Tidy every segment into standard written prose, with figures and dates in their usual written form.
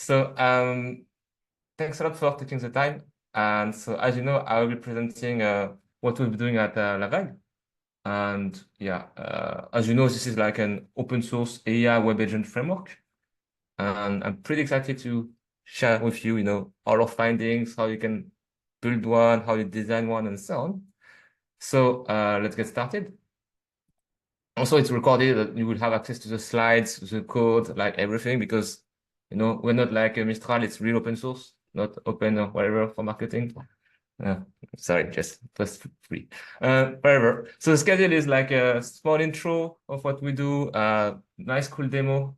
So thanks a lot for taking the time. And so as you know, I will be presenting what we'll be doing at LaVague. And yeah, as you know, this is like an open source AI web agent framework. And I'm pretty excited to share with you, all our findings, how you can build one, how you design one, and so on. So let's get started. Also, it's recorded that you will have access to the slides, the code, like everything, because we're not like a Mistral, it's real open source, not open or whatever for marketing. Sorry, just free. Whatever. So the schedule is like a small intro of what we do, nice cool demo.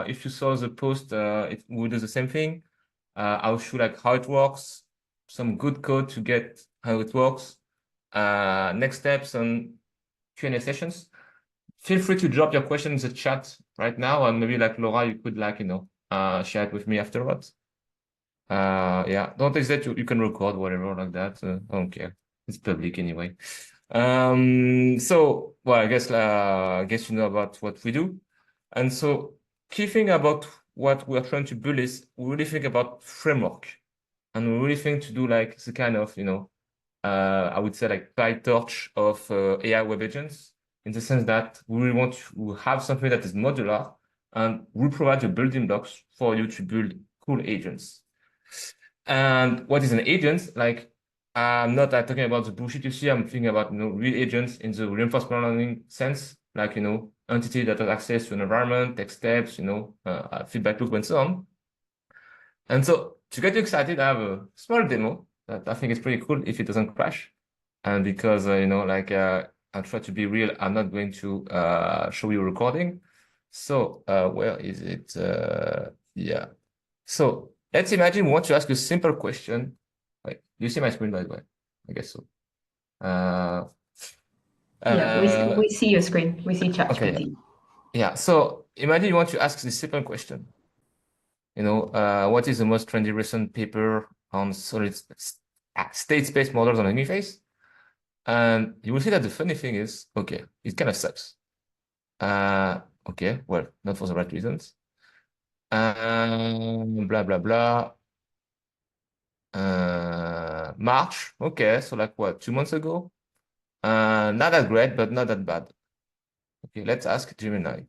If you saw the post, we do the same thing. I'll show like how it works, some good code to get how it works, next steps and Q&A sessions. Feel free to drop your question in the chat right now, and maybe like Laura, you could like, share it with me afterwards. Yeah, don't hesitate you can record whatever like that. I don't care. It's public anyway. So well, I guess you know about what we do. And so key thing about what we're trying to build is we really think about framework. And we really think to do like the kind of, I would say like PyTorch of AI web agents, in the sense that we really want to have something that is modular and will provide the building blocks for you to build cool agents. And what is an agent? Like, I'm not talking about the bullshit you see. I'm thinking about real agents in the reinforcement learning sense, like entity that has access to an environment, take steps, feedback loop, and so on. And so to get you excited, I have a small demo that I think is pretty cool if it doesn't crash. And because I try to be real, I'm not going to show you a recording. So where is it? Yeah. So let's imagine we want to ask a simple question. Wait, do you see my screen, by the way? I guess so. Yeah, we see your screen. We see ChatGPT. Okay. Yeah. So imagine you want to ask this simple question. What is the most trendy recent paper on solid state space models on Hugging Face? And you will see that the funny thing is, okay, it kind of sucks. Okay, well, not for the right reasons. Blah, blah, blah. March, okay, so like what, 2 months ago? Not that great, but not that bad. Okay, let's ask Gemini.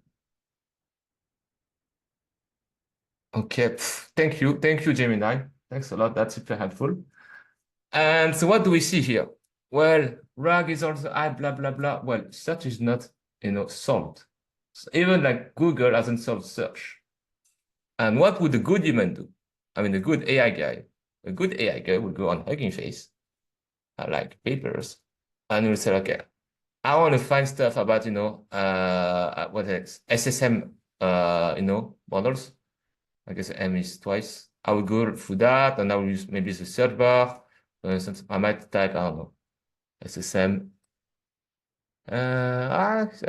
Okay, thank you, Gemini. Thanks a lot, that's super helpful. And so what do we see here? Well, RAG is also blah, blah, blah. Well, search is not, solved. So even like Google hasn't solved search. And what would a good human do? I mean, a good AI guy. A good AI guy would go on Hugging Face, like papers, and will say, okay, I want to find stuff about, what else? SSM, models. I guess M is twice. I will go through that, and I will use maybe the search bar. For instance, I might type, I don't know, SSM.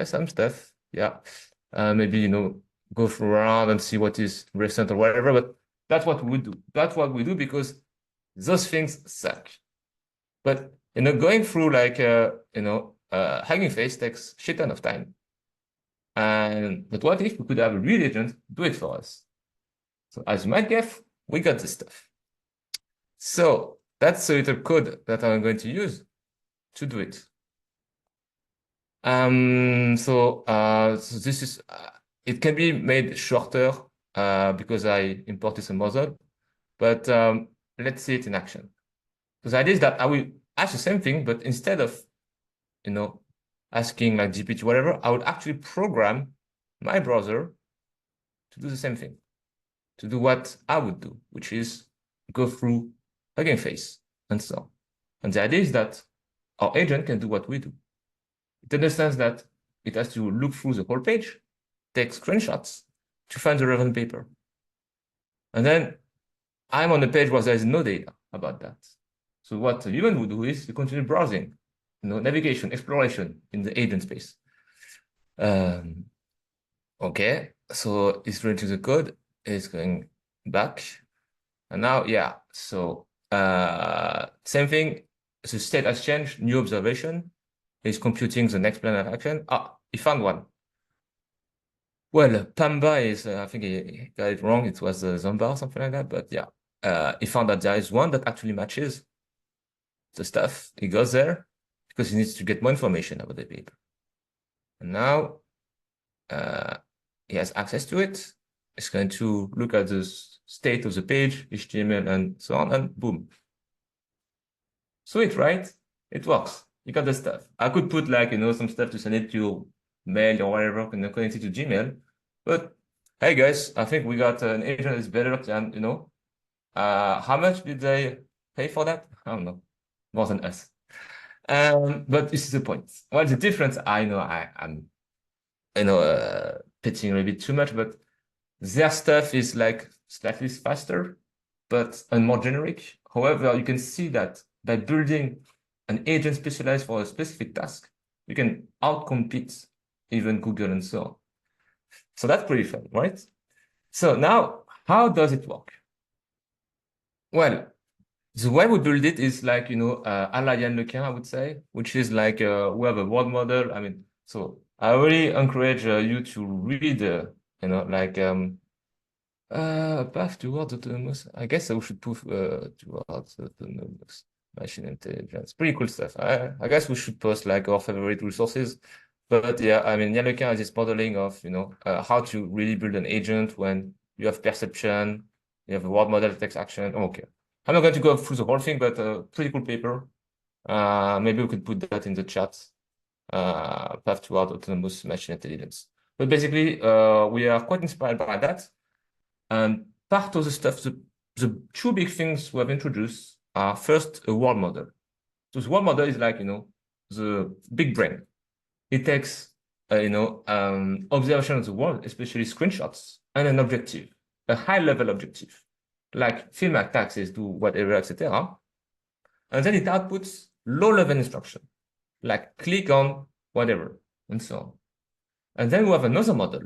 Some stuff, yeah. Maybe, go through around and see what is recent or whatever, but that's what we do. That's what we do because those things suck. But, going through like, Hugging Face takes shit ton of time. But what if we could have a real agent do it for us? So as you might guess, we got this stuff. So that's the little code that I'm going to use to do it. So this is, it can be made shorter because I imported some model, but let's see it in action. So the idea is that I will ask the same thing, but instead of, asking like GPT, whatever, I would actually program my browser to do the same thing, to do what I would do, which is go through Hugging Face and so on. And the idea is that our agent can do what we do. It understands that it has to look through the whole page, take screenshots to find the relevant paper. And then I'm on a page where there's no data about that. So what the human would do is to continue browsing, navigation, exploration in the agent space. Okay, so it's reading the code, it's going back. And now, yeah, so same thing, the state has changed, new observation is computing the next plan of action. He found one. Well, Pamba is, I think he got it wrong. It was Zomba or something like that. But yeah, he found that there is one that actually matches the stuff. He goes there because he needs to get more information about the paper. And now he has access to it. It's going to look at the state of the page, HTML, and so on, and boom. Sweet, right? It works. You got the stuff. I could put like, some stuff to send it to mail or whatever, and connect it to Gmail. But hey guys, I think we got an agent that's better than, how much did they pay for that? I don't know. More than us. But this is the point. Well, the difference, I know I'm pitching a little bit too much, but their stuff is like slightly faster, and more generic. However, you can see that by building an agent specialized for a specific task, you can outcompete even Google and so on. So that's pretty fun, right? So now, how does it work? Well, the way we build it is like, a la Yann Lequin, I would say, which is like we have a word model. I mean, so I really encourage you to read, path towards autonomous. I guess I should put towards autonomous machine intelligence. Pretty cool stuff. I guess we should post like our favorite resources. But yeah, I mean, Yann Lequin has this modeling of, how to really build an agent when you have perception, you have a word model that takes action. Oh, okay. I'm not going to go through the whole thing, but pretty cool paper. Maybe we could put that in the chat. Path toward autonomous machine intelligence. But basically, we are quite inspired by that. And part of the stuff, the two big things we have introduced are first a world model. So the world model is like, the big brain. It takes, observation of the world, especially screenshots, and an objective, a high-level objective, like film attacks do whatever, etc. And then it outputs low-level instruction, like click on whatever, and so on. And then we have another model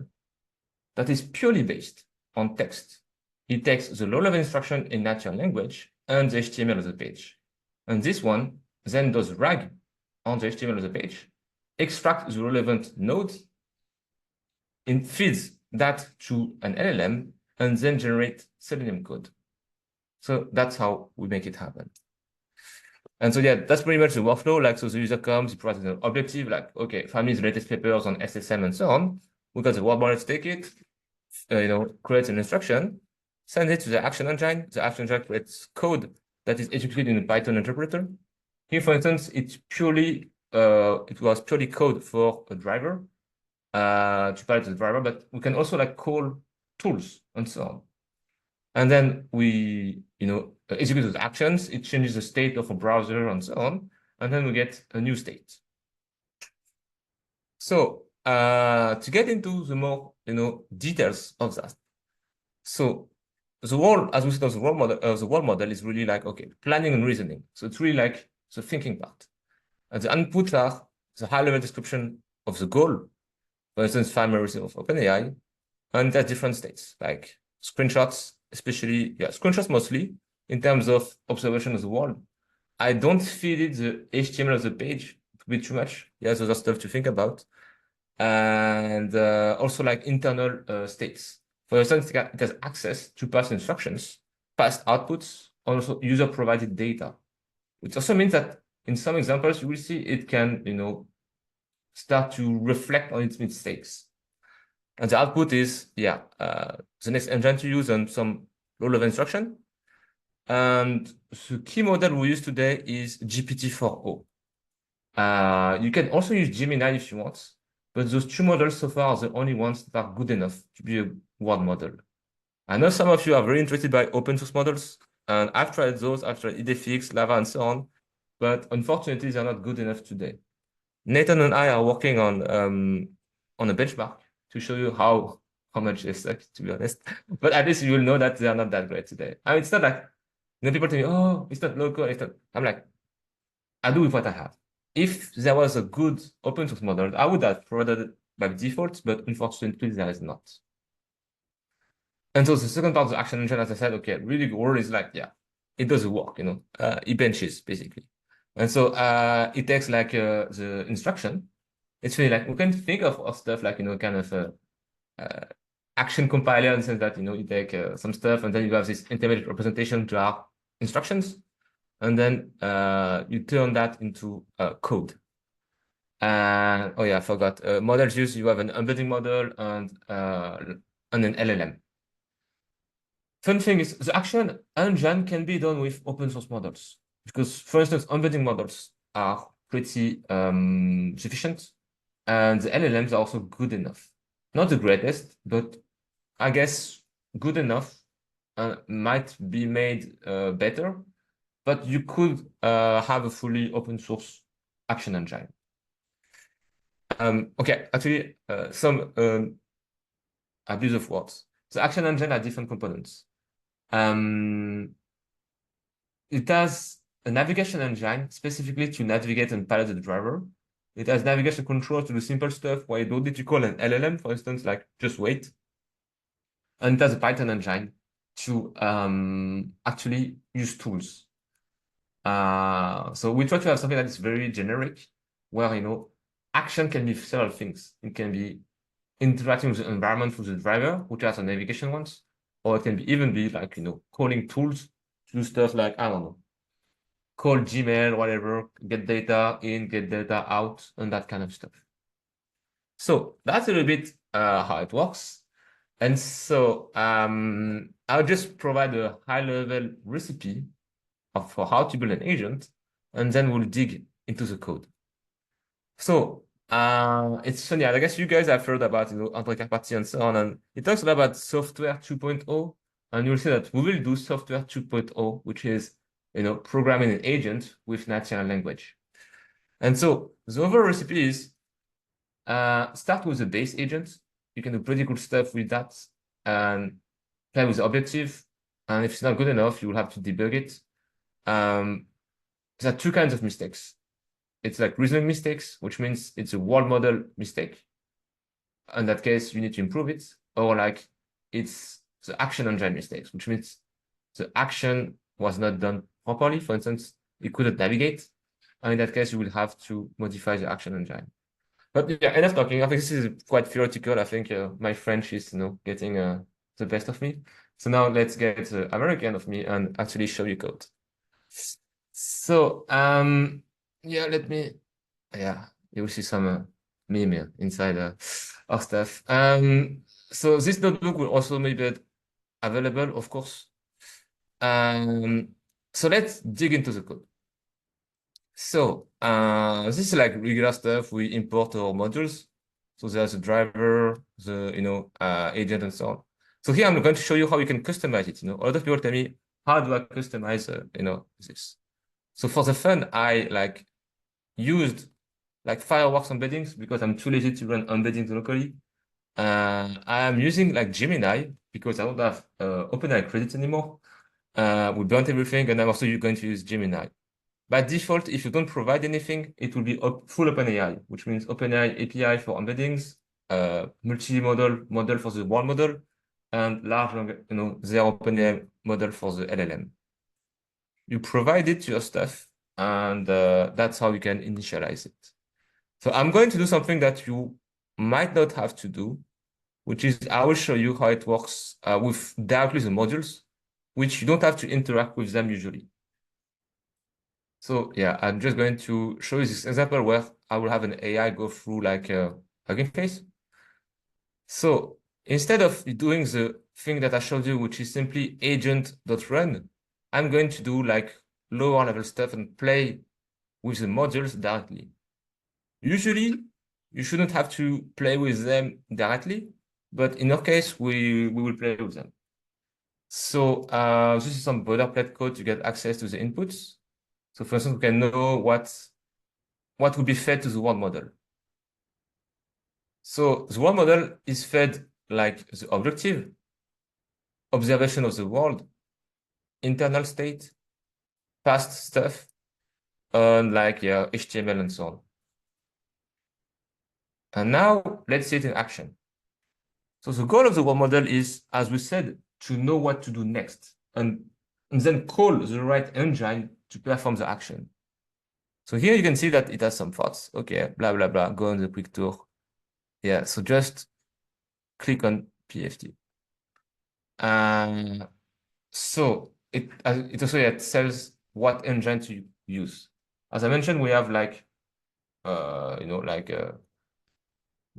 that is purely based on text. It takes the low-level instruction in natural language and the HTML of the page. And this one then does RAG on the HTML of the page, extract the relevant node, and feeds that to an LLM, and then generate Selenium code. So that's how we make it happen. And so, yeah, that's pretty much the workflow. Like, so the user comes, he provides an objective, like, okay, find me the latest papers on SSM and so on. We got the word model to take it, create an instruction, send it to the action engine. The action engine creates code that is executed in a Python interpreter. Here, for instance, it was purely code for a driver to pilot the driver, but we can also like call tools and so on. And then we, execute those actions. It changes the state of a browser and so on. And then we get a new state. So to get into the more, details of that. So the world, as we said, the world model is really like, okay, planning and reasoning. So it's really like the thinking part. And the inputs are the high-level description of the goal. For instance, primary of OpenAI, and there's different states, like screenshots, especially, screenshots mostly, in terms of observation of the world. I don't feed it the HTML of the page, it would be too much. There's other stuff to think about. And also like internal states. For instance, it has access to past instructions, past outputs, also user-provided data, which also means that in some examples, you will see it can, start to reflect on its mistakes. And the output is, the next engine to use and some low-level instruction. And the key model we use today is GPT-4o. You can also use Gemini if you want, but those two models so far are the only ones that are good enough to be a word model. I know some of you are very interested by open source models, and I've tried those, I've tried Idefix, Lava, and so on, but unfortunately, they're not good enough today. Nathan and I are working on a benchmark to show you how much they suck, to be honest. But at least you will know that they are not that great today. I mean, it's not like, people tell me, oh, it's not local. I'm like, I do with what I have. If there was a good open source model, I would have provided it by default, but unfortunately, there is not. And so the second part of the action engine, as I said, okay, really good word is like, it does work, it benches basically. And so it takes like the instruction. It's really like, we can think of stuff like, kind of action compiler in the sense that, you take some stuff and then you have this intermediate representation to our instructions. And then you turn that into code. And oh yeah, I forgot. Models use, you have an embedding model and an LLM. Fun thing is the action engine can be done with open source models because, for instance, embedding models are pretty sufficient, and the LLMs are also good enough. Not the greatest, but I guess good enough might be made better. But you could have a fully open source action engine. Okay, actually, some abuse of words. The action engine has different components. It has a navigation engine specifically to navigate and pilot the driver. It has navigation control to do simple stuff where you don't need to call an LLM, for instance, like just wait. And it has a Python engine to actually use tools. So we try to have something that is very generic, where action can be several things. It can be interacting with the environment with the driver, which are the navigation ones, or it can even be like calling tools to do stuff like, I don't know, call Gmail, whatever, get data in, get data out, and that kind of stuff. So that's a little bit how it works. And so I'll just provide a high-level recipe for how to build an agent, and then we'll dig into the code. So it's funny, I guess you guys have heard about André Carpati and so on, and it talks a lot about software 2.0, and you'll see that we will do software 2.0, which is programming an agent with natural language. And so the overall recipe is start with the base agent. You can do pretty cool stuff with that and play with the objective. And if it's not good enough, you will have to debug it. There are two kinds of mistakes. It's like reasoning mistakes, which means it's a world model mistake. In that case, you need to improve it. Or like it's the action engine mistakes, which means the action was not done properly. For instance, it couldn't navigate. And in that case, you will have to modify the action engine. But yeah, enough talking. I think this is quite theoretical. I think my French is getting the best of me. So now let's get the American of me and actually show you code. So yeah, you will see some meme inside our stuff. So this notebook will also be available, of course. So let's dig into the code. So this is like regular stuff. We import our modules. So there's a driver, the agent, and so on. So here I'm going to show you how you can customize it. A lot of people tell me, how do I customize this? So for the fun, I used Fireworks embeddings because I'm too lazy to run embeddings locally. I am using Gemini because I don't have OpenAI credits anymore. We burnt everything, and I'm also going to use Gemini. By default, if you don't provide anything, it will be full OpenAI, which means OpenAI API for embeddings, multi-model model for the world model, and large, their OpenAI model for the LLM. You provide it to your stuff, and that's how you can initialize it. So I'm going to do something that you might not have to do, which is I will show you how it works with directly the modules, which you don't have to interact with them usually. So yeah, I'm just going to show you this example where I will have an AI go through like a Hugging Face. So instead of doing the thing that I showed you, which is simply agent.run, I'm going to do like lower level stuff and play with the modules directly. Usually, you shouldn't have to play with them directly, but in our case, we will play with them. So this is some boilerplate code to get access to the inputs. So for instance, we can know what will be fed to the world model. So the world model is fed like the objective, observation of the world, internal state, past stuff, and HTML and so on. And now let's see it in action. So the goal of the world model is, as we said, to know what to do next and then call the right engine to perform the action. So here you can see that it has some thoughts. Okay, blah, blah, blah, go on the quick tour. Yeah, so just click on PFT. So it also tells what engine to use. As I mentioned, we have like blah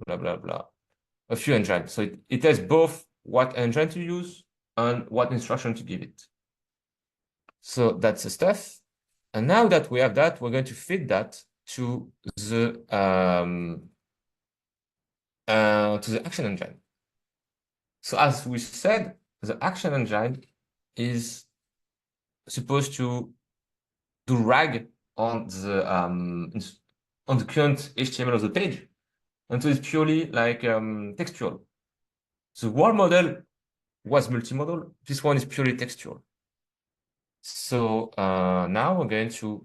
blah blah, a few engines. So it tells both what engine to use and what instruction to give it. So that's the stuff. And now that we have that, we're going to feed that to the action engine. So as we said, the action engine is supposed to do RAG on the current HTML of the page. And so it's purely like textual. The world model was multimodal. This one is purely textual. So now we're going to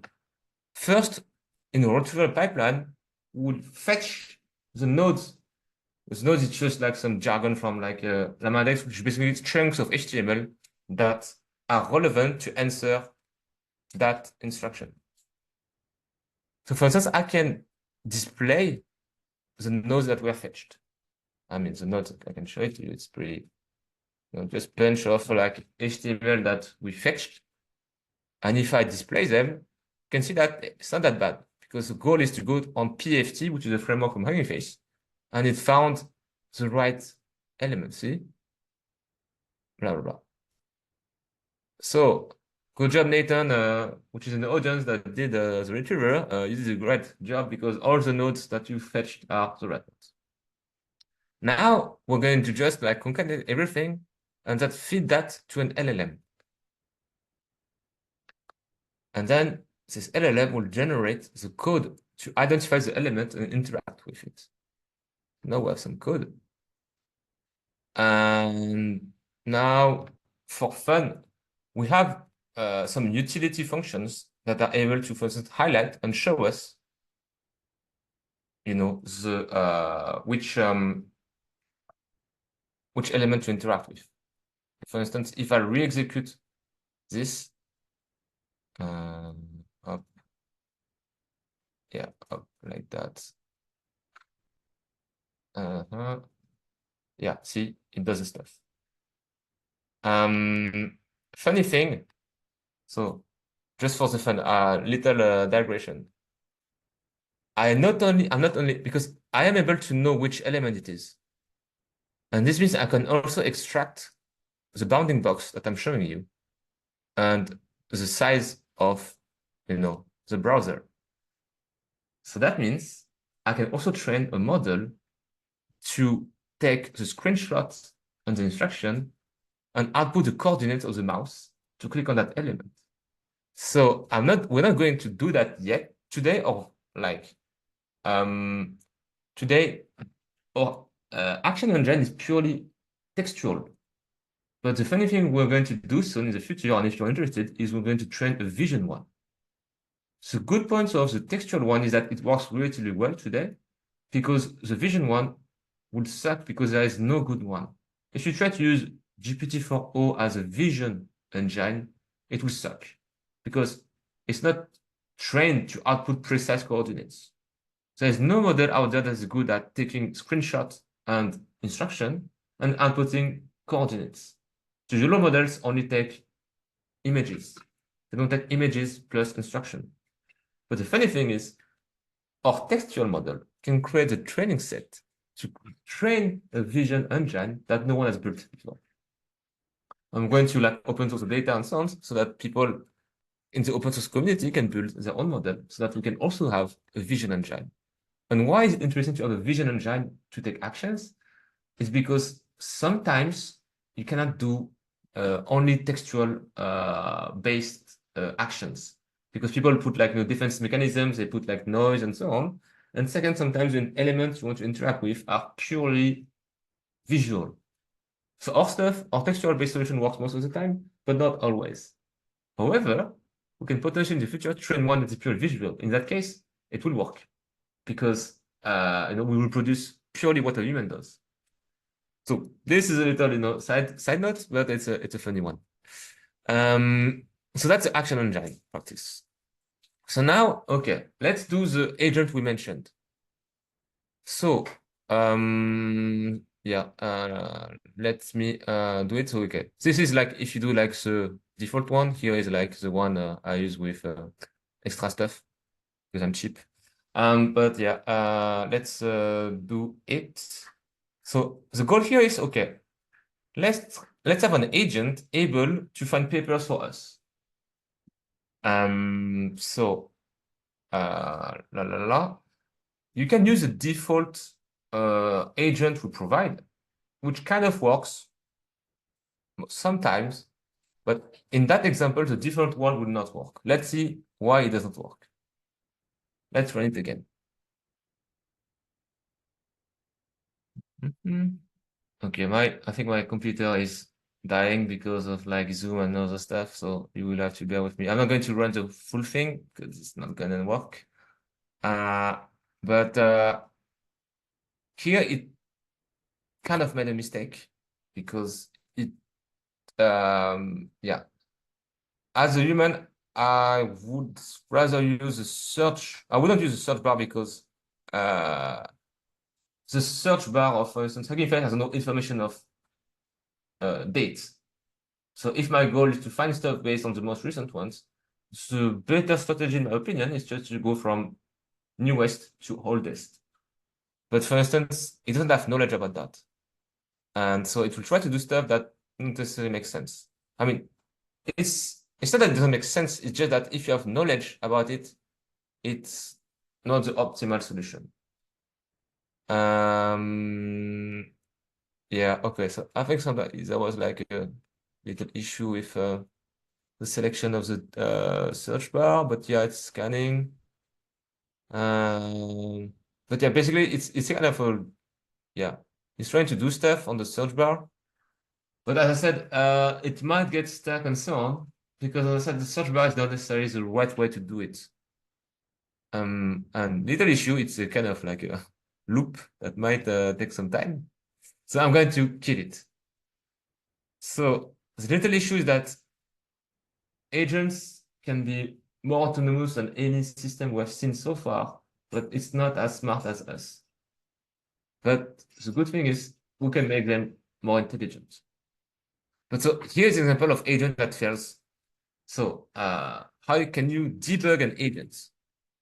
first, in a retrieval pipeline, we'll fetch the nodes. The nodes is just like some jargon from like LaMadex, which basically is chunks of HTML that are relevant to answer that instruction. So for instance, I can display the nodes that were fetched. I mean, the nodes, I can show it to you. It's pretty, just bunch of like HTML that we fetched. And if I display them, you can see that it's not that bad because the goal is to go on PFT, which is a framework from Hugging Face, and it found the right element, see? Blah, blah, blah. So good job, Nathan, which is in the audience that did the retriever. You did a great job because all the nodes that you fetched are the right nodes. Now we're going to just like concatenate everything and that feed that to an LLM. And then this LLM will generate the code to identify the element and interact with it. Now we have some code. And now for fun, we have some utility functions that are able to, for instance, highlight and show us, which element to interact with. For instance, if I re-execute this, up like that. Yeah, see, it does the stuff. Funny thing, so just for the fun, little digression. I'm not only because I am able to know which element it is. And this means I can also extract the bounding box that I'm showing you and the size of the browser. So that means I can also train a model to take the screenshot and the instruction and output the coordinates of the mouse to click on that element. So we're not going to do that yet today, or like today, or action engine is purely textual. But the funny thing we're going to do soon in the future, and if you're interested, is we're going to train a vision one. The good point of the textual one is that it works relatively well today because the vision one would suck because there is no good one. If you try to use GPT-4o as a vision engine, it will suck because it's not trained to output precise coordinates. There is no model out there that's good at taking screenshots and instruction and outputting coordinates. The usual models only take images. They don't take images plus instruction. But the funny thing is, our textual model can create a training set to train a vision engine that no one has built before. I'm going to like open source the data and so on so that people in the open source community can build their own model so that we can also have a vision engine. And why is it interesting to have a vision engine to take actions? It's because sometimes you cannot do only textual based actions because people put like defense mechanisms, they put like noise and so on. And second, sometimes the elements you want to interact with are purely visual. So our textual-based solution works most of the time, but not always. However, we can potentially in the future train one that is purely visual. In that case, it will work because we will produce purely what a human does. So this is a little side note, but it's a funny one. So that's the action engine practice. So now, okay, let's do the agent we mentioned. So yeah, let me do it. So okay, this is like if you do like the default one. Here is like the one I use with extra stuff because I'm cheap. But yeah, let's do it. So the goal here is okay. Let's have an agent able to find papers for us. So la la la. You can use the default agent we provide, which kind of works sometimes, but in that example, the default one would not work. Let's see why it doesn't work. Let's run it again. Okay, I think my computer is dying because of like Zoom and other stuff, so you will have to bear with me. I'm not going to run the full thing because it's not gonna work. But here it kind of made a mistake because it yeah. As a human, I would rather use a search. I wouldn't use a search bar because the search bar of, for instance, Hugging Face has no information of dates. So if my goal is to find stuff based on the most recent ones, the better strategy, in my opinion, is just to go from newest to oldest. But for instance, it doesn't have knowledge about that. And so it will try to do stuff that doesn't necessarily make sense. I mean, it's not that it doesn't make sense, it's just that if you have knowledge about it, it's not the optimal solution. Yeah, okay, so I think sometimes there was like a little issue with the selection of the search bar, but yeah, it's scanning. But yeah, basically it's kind of a yeah, it's trying to do stuff on the search bar. But as I said, it might get stuck and so on, because as I said, the search bar is not necessarily the right way to do it. And little issue, it's a kind of like a loop that might take some time. So I'm going to kill it. So the little issue is that agents can be more autonomous than any system we have seen so far, but it's not as smart as us. But the good thing is we can make them more intelligent. But so here's an example of agent that fails. So how can you debug an agent?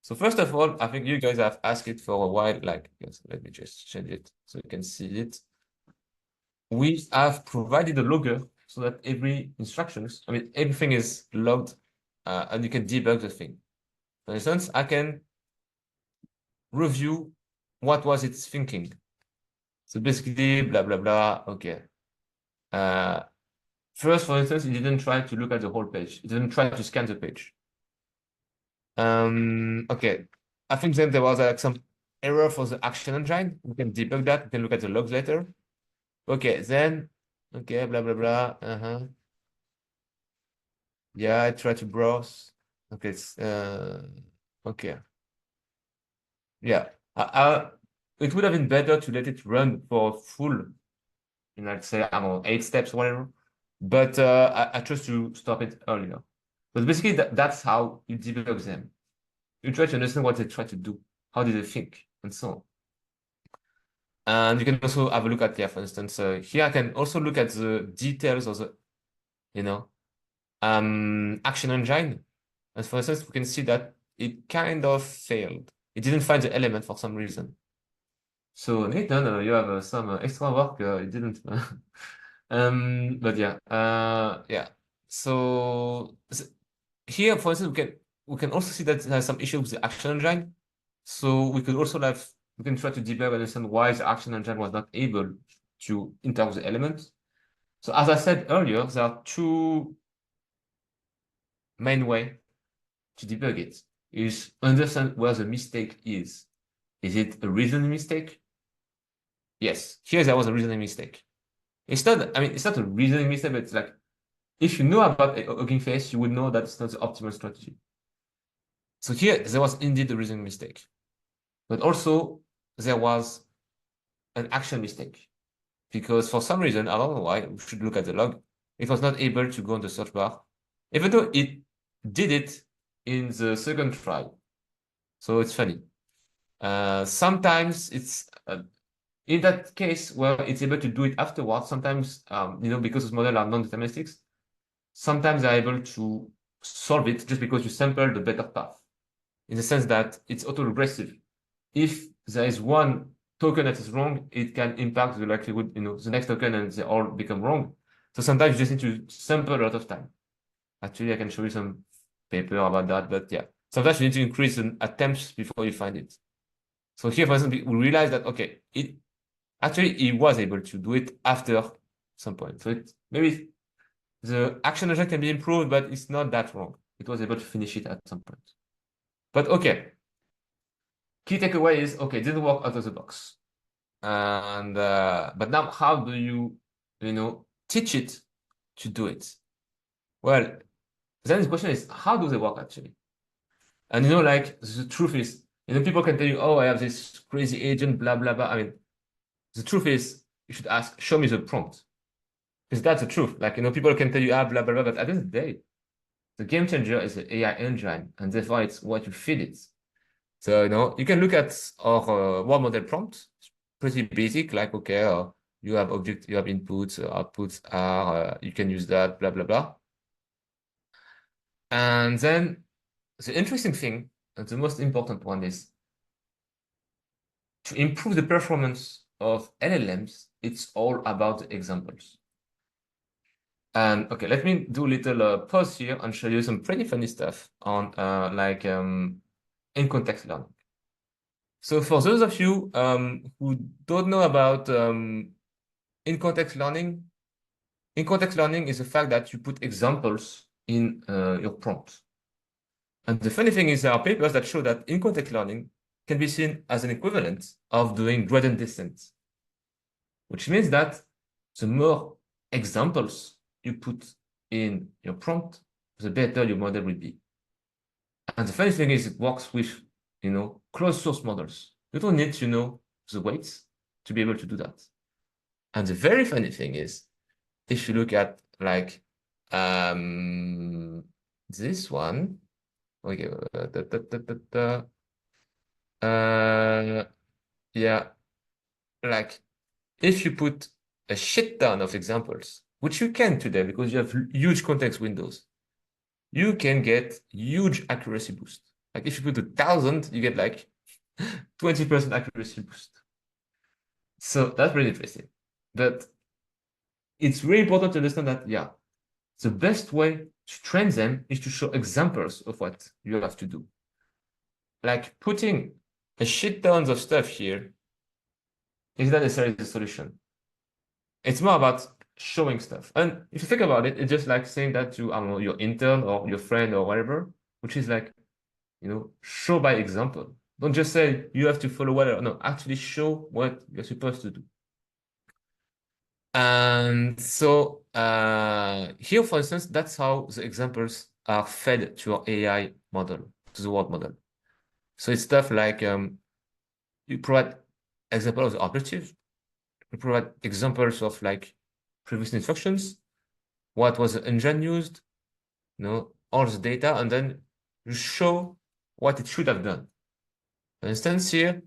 So first of all, I think you guys have asked it for a while, like, yes, let me just change it so you can see it. We have provided a logger so that every instructions, I mean, everything is logged and you can debug the thing. For instance, I can review what was its thinking. So basically, blah, blah, blah, okay. First, for instance, it didn't try to look at the whole page. It didn't try to scan the page. Okay. I think then there was like some error for the action engine. We can debug that. We can look at the logs later. Okay, then, okay, blah, blah, blah. Yeah, I try to browse. Okay, it's, okay. Yeah. It would have been better to let it run for full, let's say, I don't know, 8 steps, whatever. But I chose to stop it earlier. But basically, that's how you debug them. You try to understand what they try to do. How do they think? And so on. And you can also have a look at, yeah, for instance, here I can also look at the details of the, you know, action engine. And for instance, we can see that it kind of failed. It didn't find the element for some reason. So Nathan, you have some extra work. It didn't. But yeah, yeah. So here, for instance, we can also see that there's some issue with the action engine. So we can try to debug and understand why the action engine was not able to interpret the elements. So as I said earlier, there are two main way to debug it. Is understand where the mistake is. Is it a reasoning mistake? Yes, here there was a reasoning mistake. It's not, I mean, it's not a reasoning mistake, but it's like, if you know about a hugging face, you would know that it's not the optimal strategy. So here, there was indeed a reasoning mistake. But also, there was an action mistake. Because for some reason, I don't know why, we should look at the log, it was not able to go on the search bar, even though it did it in the second try. So it's funny. Sometimes it's in that case where it's able to do it afterwards, sometimes, because those models are non-deterministic, sometimes they're able to solve it just because you sample the better path, in the sense that it's autoregressive. If there is one token that is wrong, it can impact the likelihood, the next token, and they all become wrong. So sometimes you just need to sample a lot of time. Actually, I can show you some paper about that, but yeah. Sometimes you need to increase the attempts before you find it. So here, for instance, we realize that, okay, he was able to do it after some point. So maybe the action agent can be improved, but it's not that wrong. It was able to finish it at some point. But okay, key takeaway is, okay, it didn't work out of the box. And but now how do you teach it to do it? Well, then the question is, how do they work actually? And like the truth is, people can tell you, oh, I have this crazy agent, blah blah blah. I mean, the truth is, you should ask, show me the prompt. Because that's the truth. Like, people can tell you, blah blah blah, but at the end of the day, the game changer is the AI engine, and therefore it's what you feed it. So, you can look at our word model prompt. It's pretty basic, like, okay, you have object, you have inputs, outputs are, you can use that, blah, blah, blah. And then the interesting thing, and the most important one, is to improve the performance of LLMs, it's all about the examples. And okay, let me do a little pause here and show you some pretty funny stuff on in context learning. So for those of you who don't know about in context learning is the fact that you put examples in your prompt. And the funny thing is there are papers that show that in context learning can be seen as an equivalent of doing gradient descent, which means that the more examples you put in your prompt, the better your model will be. And the funny thing is it works with, closed source models. You don't need to know the weights to be able to do that. And the very funny thing is, if you look at like this one, okay, yeah, like if you put a shit ton of examples, which you can today because you have huge context windows, you can get huge accuracy boost. Like if you put 1,000, you get like 20% accuracy boost. So that's pretty interesting. But it's really important to understand that, yeah, the best way to train them is to show examples of what you have to do. Like putting a shit tons of stuff here is not necessarily the solution. It's more about showing stuff. And if you think about it, it's just like saying that to, I don't know, your intern or your friend or whatever, which is like, show by example. Don't just say you have to follow whatever. No, actually show what you're supposed to do. And so here, for instance, that's how the examples are fed to our AI model, to the word model. So it's stuff like you provide examples of the objective, you provide examples of like previous instructions, what was the engine used, all the data, and then you show what it should have done. For instance, here,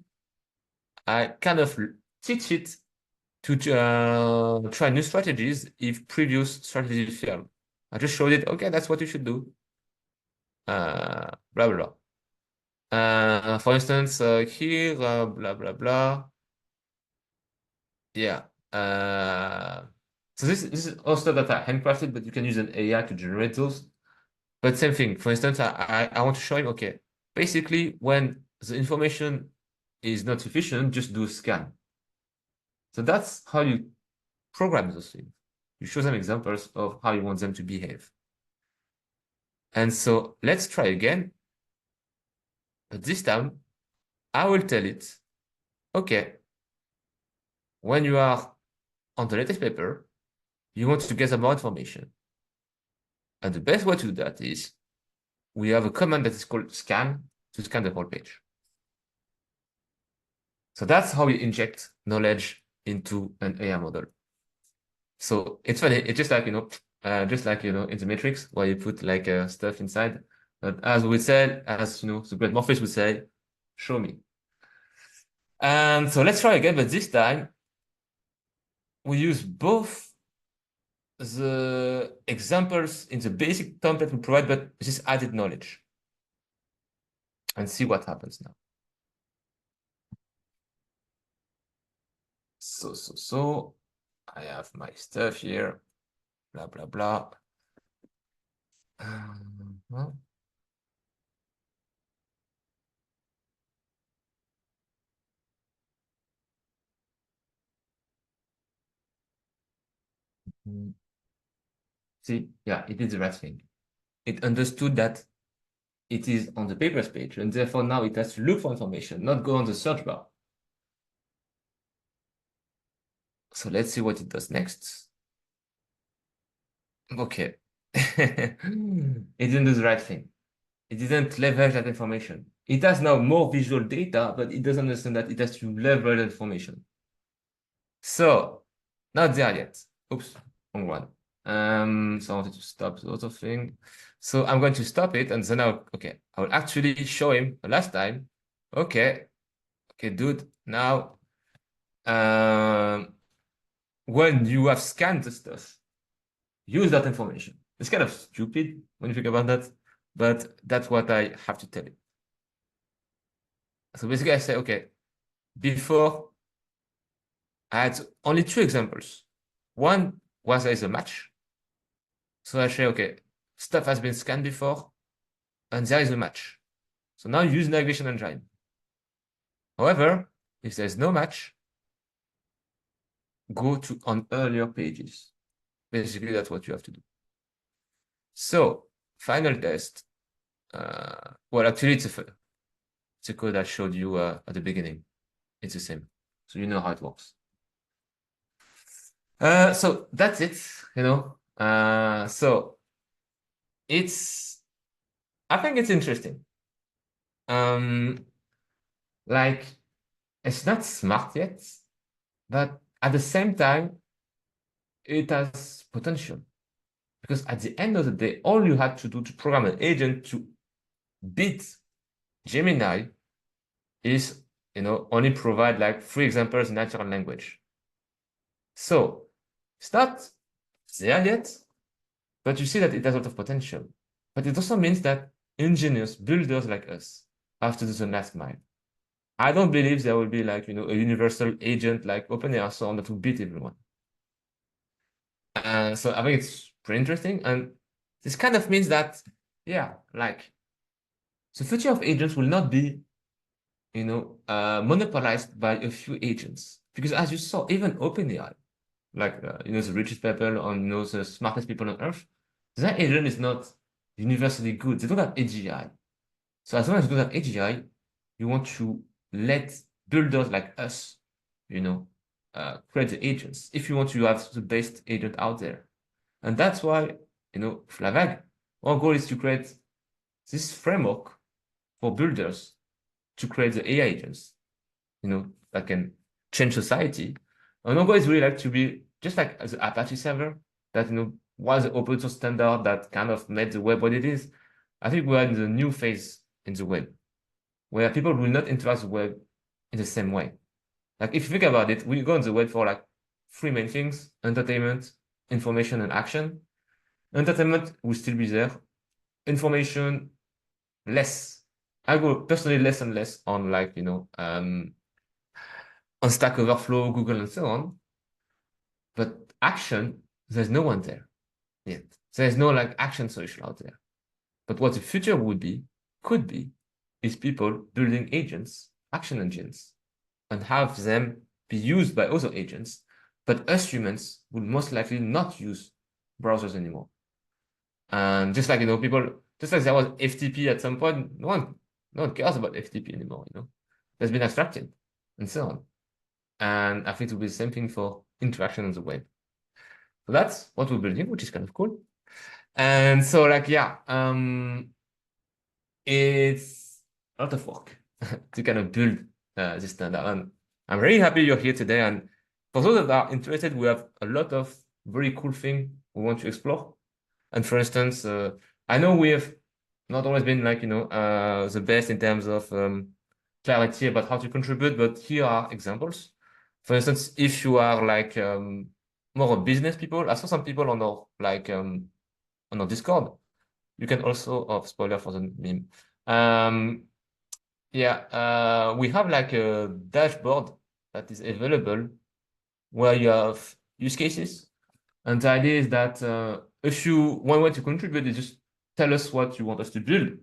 I kind of teach it to try new strategies if previous strategies fail. I just showed it, okay, that's what you should do. Blah, blah, blah. For instance, here, blah, blah, blah. Yeah. So this is also that I handcrafted, but you can use an AI to generate those. But same thing. For instance, I want to show him, okay, basically when the information is not sufficient, just do a scan. So that's how you program those things. You show them examples of how you want them to behave. And so let's try again. But this time, I will tell it, okay, when you are on the latest paper, you want to gather more information. And the best way to do that is we have a command that is called scan to scan the whole page. So that's how we inject knowledge into an AI model. So it's funny. It's just like, in the Matrix where you put like stuff inside. But as we said, the great Morpheus would say, show me. And so let's try again, but this time we use both the examples in the basic template we provide, but this added knowledge, and see what happens now. So I have my stuff here, blah, blah, blah. Well, see, yeah, it did the right thing. It understood that it is on the papers page, and therefore now it has to look for information, not go on the search bar. So let's see what it does next. Okay. It didn't do the right thing. It didn't leverage that information. It has now more visual data, but it doesn't understand that it has to leverage that information. So, not there yet. Oops, wrong one. So I wanted to stop the other thing. So I'm going to stop it, and then okay, I will actually show him the last time. Okay, dude, now, when you have scanned the stuff, use that information. It's kind of stupid when you think about that, but that's what I have to tell you. So basically I say, okay, before I had only two examples. One was there is a match. So I say, okay, stuff has been scanned before, and there is a match. So now use navigation engine. However, if there's no match, go to on earlier pages. Basically, that's what you have to do. So, final test. Well, actually, it's a code I showed you at the beginning. It's the same. So you know how it works. So that's it, So I think it's interesting. Like, it's not smart yet, but at the same time, it has potential. Because at the end of the day, all you had to do to program an agent to beat Gemini is, only provide like 3 examples in natural language. So it's not there yet, but you see that it has a lot of potential. But it also means that engineers, builders like us, have to do the last mile. I don't believe there will be like, a universal agent like OpenAI so on that will beat everyone. So I think it's pretty interesting. And this kind of means that, yeah, like the future of agents will not be, monopolized by a few agents. Because as you saw, even OpenAI, like, the richest people on, the smartest people on earth, that agent is not universally good. They don't have AGI. So as long as you don't have AGI, you want to let builders like us, create the agents if you want to have the best agent out there. And that's why, LaVague, our goal is to create this framework for builders to create the AI agents, that can change society. And our goal is really like to be just like the Apache server that, was the open source standard that kind of made the web what it is. I think we're in the new phase in the web where people will not interact with the web in the same way. Like if you think about it, we go on the web for like 3 main things: entertainment, information, and action. Entertainment will still be there. Information, less. I go personally less and less on like, on Stack Overflow, Google, and so on. But action, there's no one there yet. There's no like action solution out there. But what the future could be, is people building agents, action engines, and have them be used by other agents. But us humans will most likely not use browsers anymore. And just like, just like there was FTP at some point, no one cares about FTP anymore, That's been abstracted and so on. And I think it will be the same thing for interaction on the web. So that's what we're building, which is kind of cool. And so like, yeah, it's a lot of work to kind of build this standard. And I'm really happy you're here today. And for those that are interested, we have a lot of very cool things we want to explore. And for instance, I know we have not always been like, the best in terms of clarity about how to contribute, but here are examples. For instance, if you are like more of business people, I saw some people on our like on our Discord. You can also, oh, spoiler for the meme. Yeah, we have like a dashboard that is available where you have use cases. And the idea is that if you one way to contribute is just tell us what you want us to build.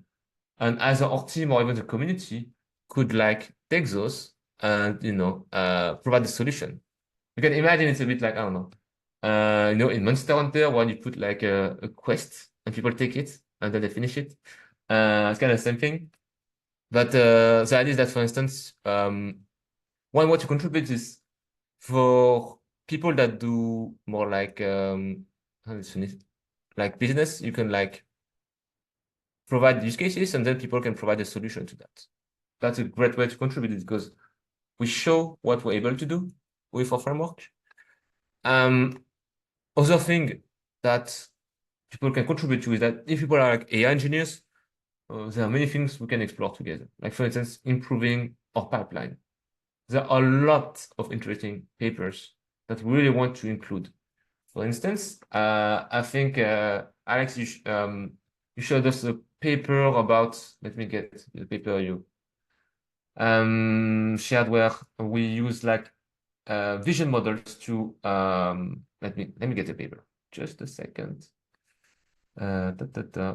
And either our team or even the community could like take those and provide the solution. You can imagine it's a bit like, I don't know, in Monster Hunter when you put like a quest and people take it and then they finish it. It's kind of the same thing. But the idea is that, for instance, one way to contribute is for people that do more like how is it? Like business, you can like provide use cases and then people can provide a solution to that. That's a great way to contribute because we show what we're able to do with our framework. Other thing that people can contribute to is that if people are like AI engineers, there are many things we can explore together. Like for instance, improving our pipeline. There are a lot of interesting papers that we really want to include. For instance, I think Alex, you showed us a paper about. Let me get the paper you shared where we use like vision models to let me get the paper. Just a second. Da, da, da.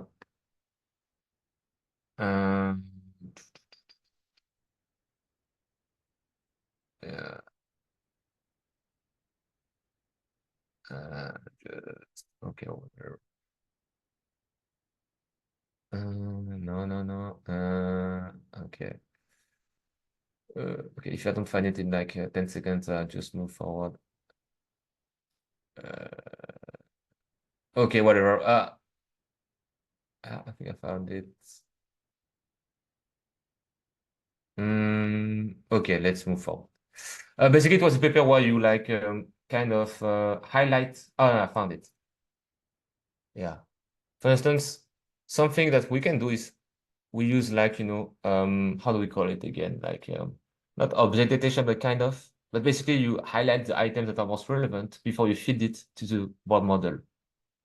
Um, yeah, okay, whatever. No, no, no. Okay. Okay, if I don't find it in like 10 seconds, I'll just move forward. Okay, whatever. I think I found it. Okay, let's move forward. Basically, it was a paper where you like kind of highlight. Oh, no, I found it. Yeah. For instance, something that we can do is we use like, how do we call it again? Like not object detection, but kind of. But basically, you highlight the items that are most relevant before you feed it to the board model.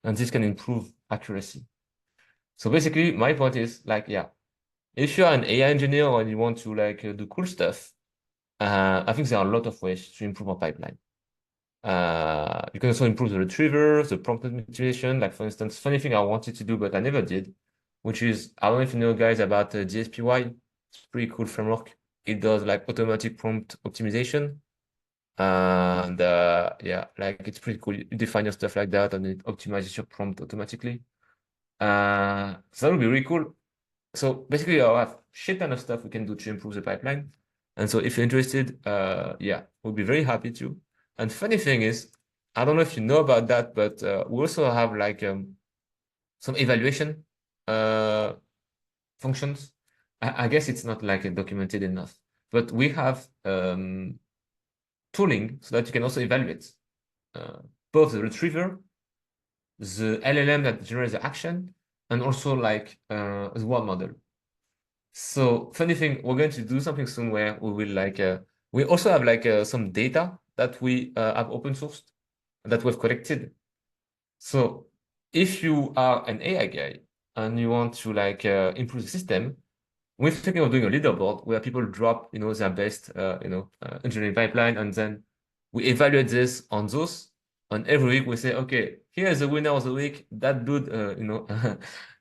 And this can improve accuracy. So basically, my point is like, yeah, if you're an AI engineer and you want to like do cool stuff, I think there are a lot of ways to improve our pipeline. You can also improve the retriever, the prompt optimization. Like for instance, funny thing I wanted to do, but I never did, which is, I don't know if you know guys about DSPY. It's a pretty cool framework. It does like automatic prompt optimization. And yeah, like it's pretty cool. You define your stuff like that and it optimizes your prompt automatically. So that would be really cool. So basically, I have shit ton of stuff we can do to improve the pipeline. And so if you're interested, yeah, we'll be very happy to. And funny thing is, I don't know if you know about that, but we also have like some evaluation uh, functions. I guess it's not like documented enough, but we have tooling so that you can also evaluate uh, both the retriever, the LLM that generates the action, and also like the one model. So funny thing, we're going to do something soon where we will like we also have like some data that we have open sourced that we've collected. So if you are an AI guy and you want to like improve the system, we're thinking of doing a leaderboard where people drop, their best, engineering pipeline, and then we evaluate this on those. And every week we say, okay, here's the winner of the week. That dude,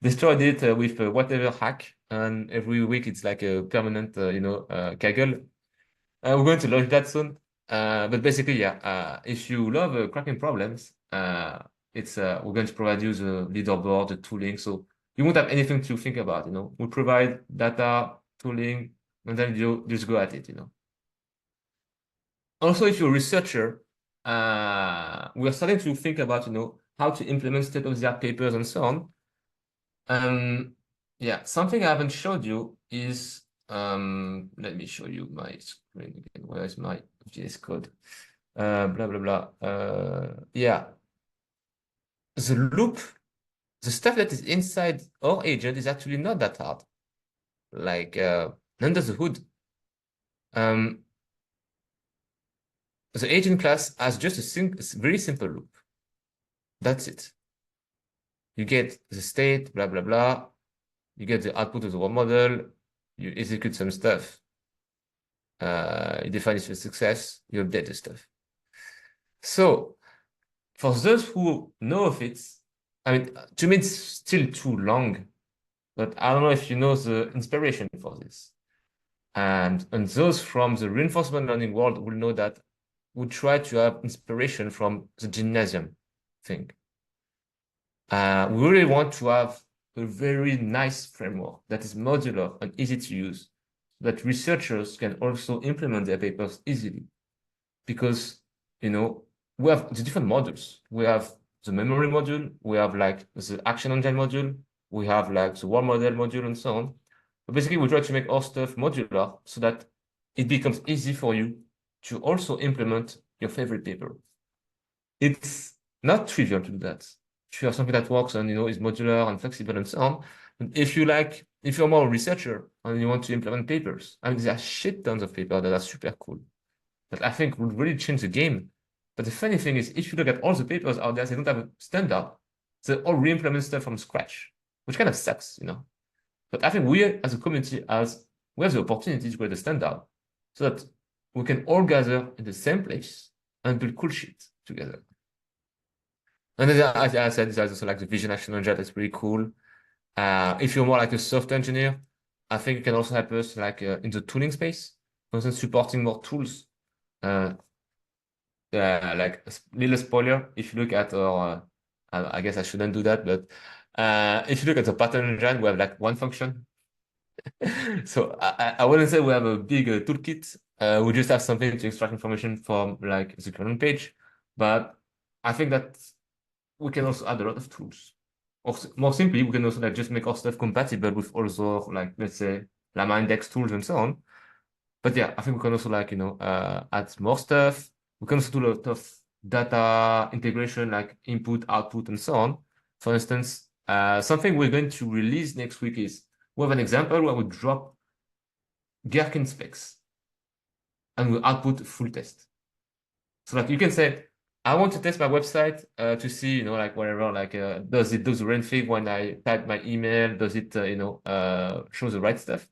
destroyed it with whatever hack. And every week it's like a permanent, kaggle. We're going to launch that soon. But basically, yeah, if you love cracking problems, it's we're going to provide you the leaderboard, the tooling. So you won't have anything to think about. We provide data, tooling, and then you just go at it. Also, if you're a researcher, we're starting to think about, how to implement state-of-the-art papers and so on. Yeah, something I haven't showed you is, let me show you my screen again. Where is my VS Code? Blah, blah, blah. Yeah, the loop, the stuff that is inside our agent is actually not that hard. Like, under the hood, Um, the agent class has just a very simple loop. That's it. You get the state, blah, blah, blah. You get the output of the world model. You execute some stuff. You define it for success. You update the stuff. So for those who know of it, I mean, to me, it's still too long, but I don't know if you know the inspiration for this. And those from the reinforcement learning world will know that we try to have inspiration from the gymnasium thing. We really want to have a very nice framework that is modular and easy to use, so that researchers can also implement their papers easily. Because, we have the different modules. We have the memory module, we have like the action engine module, we have like the world model module and so on. But basically, we try to make our stuff modular so that it becomes easy for you to also implement your favorite paper. It's not trivial to do that. If you have something that works and is modular and flexible and so on. And if you're more a researcher and you want to implement papers, I mean, there are shit tons of papers that are super cool that I think would really change the game. But the funny thing is, if you look at all the papers out there, they don't have a standard. They all re-implement stuff from scratch, which kind of sucks. But I think we as a community, we have the opportunity to create a standard so that we can all gather in the same place and build cool shit together. And then, as I said, there's also like the vision action engine that's pretty cool. If you're more like a software engineer, I think it can also help us like in the tooling space, for instance, supporting more tools. Like a little spoiler, if you look at our, I guess I shouldn't do that, but if you look at the pattern engine, we have like one function. So I wouldn't say we have a big toolkit. We just have something to extract information from like the current page, but I think that we can also add a lot of tools. Or more simply, we can also like just make our stuff compatible with also like let's say Llama index tools and so on. But yeah, I think we can also like add more stuff. We can also do a lot of data integration like input, output, and so on. For instance, something we're going to release next week is we have an example where we drop Gherkin specs and we output full test. So like you can say, I want to test my website to see, like whatever, like does it do the right thing when I type my email? Does it, show the right stuff?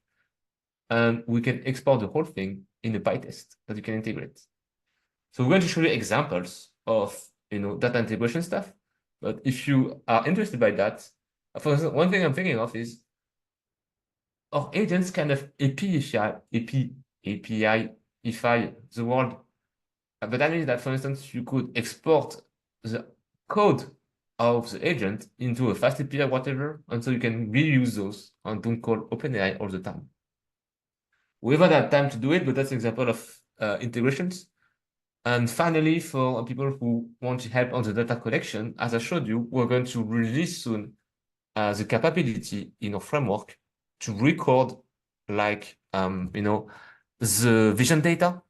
And we can export the whole thing in a PyTest that you can integrate. So we're going to show you examples of, data integration stuff. But if you are interested by that, for example, one thing I'm thinking of is our agents kind of API-ify the world. But that means that, for instance, you could export the code of the agent into a fast API, whatever, and so you can reuse those and don't call OpenAI all the time. We haven't had time to do it, but that's an example of integrations. And finally, for people who want help on the data collection, as I showed you, we're going to release soon the capability in our framework to record like, the vision data.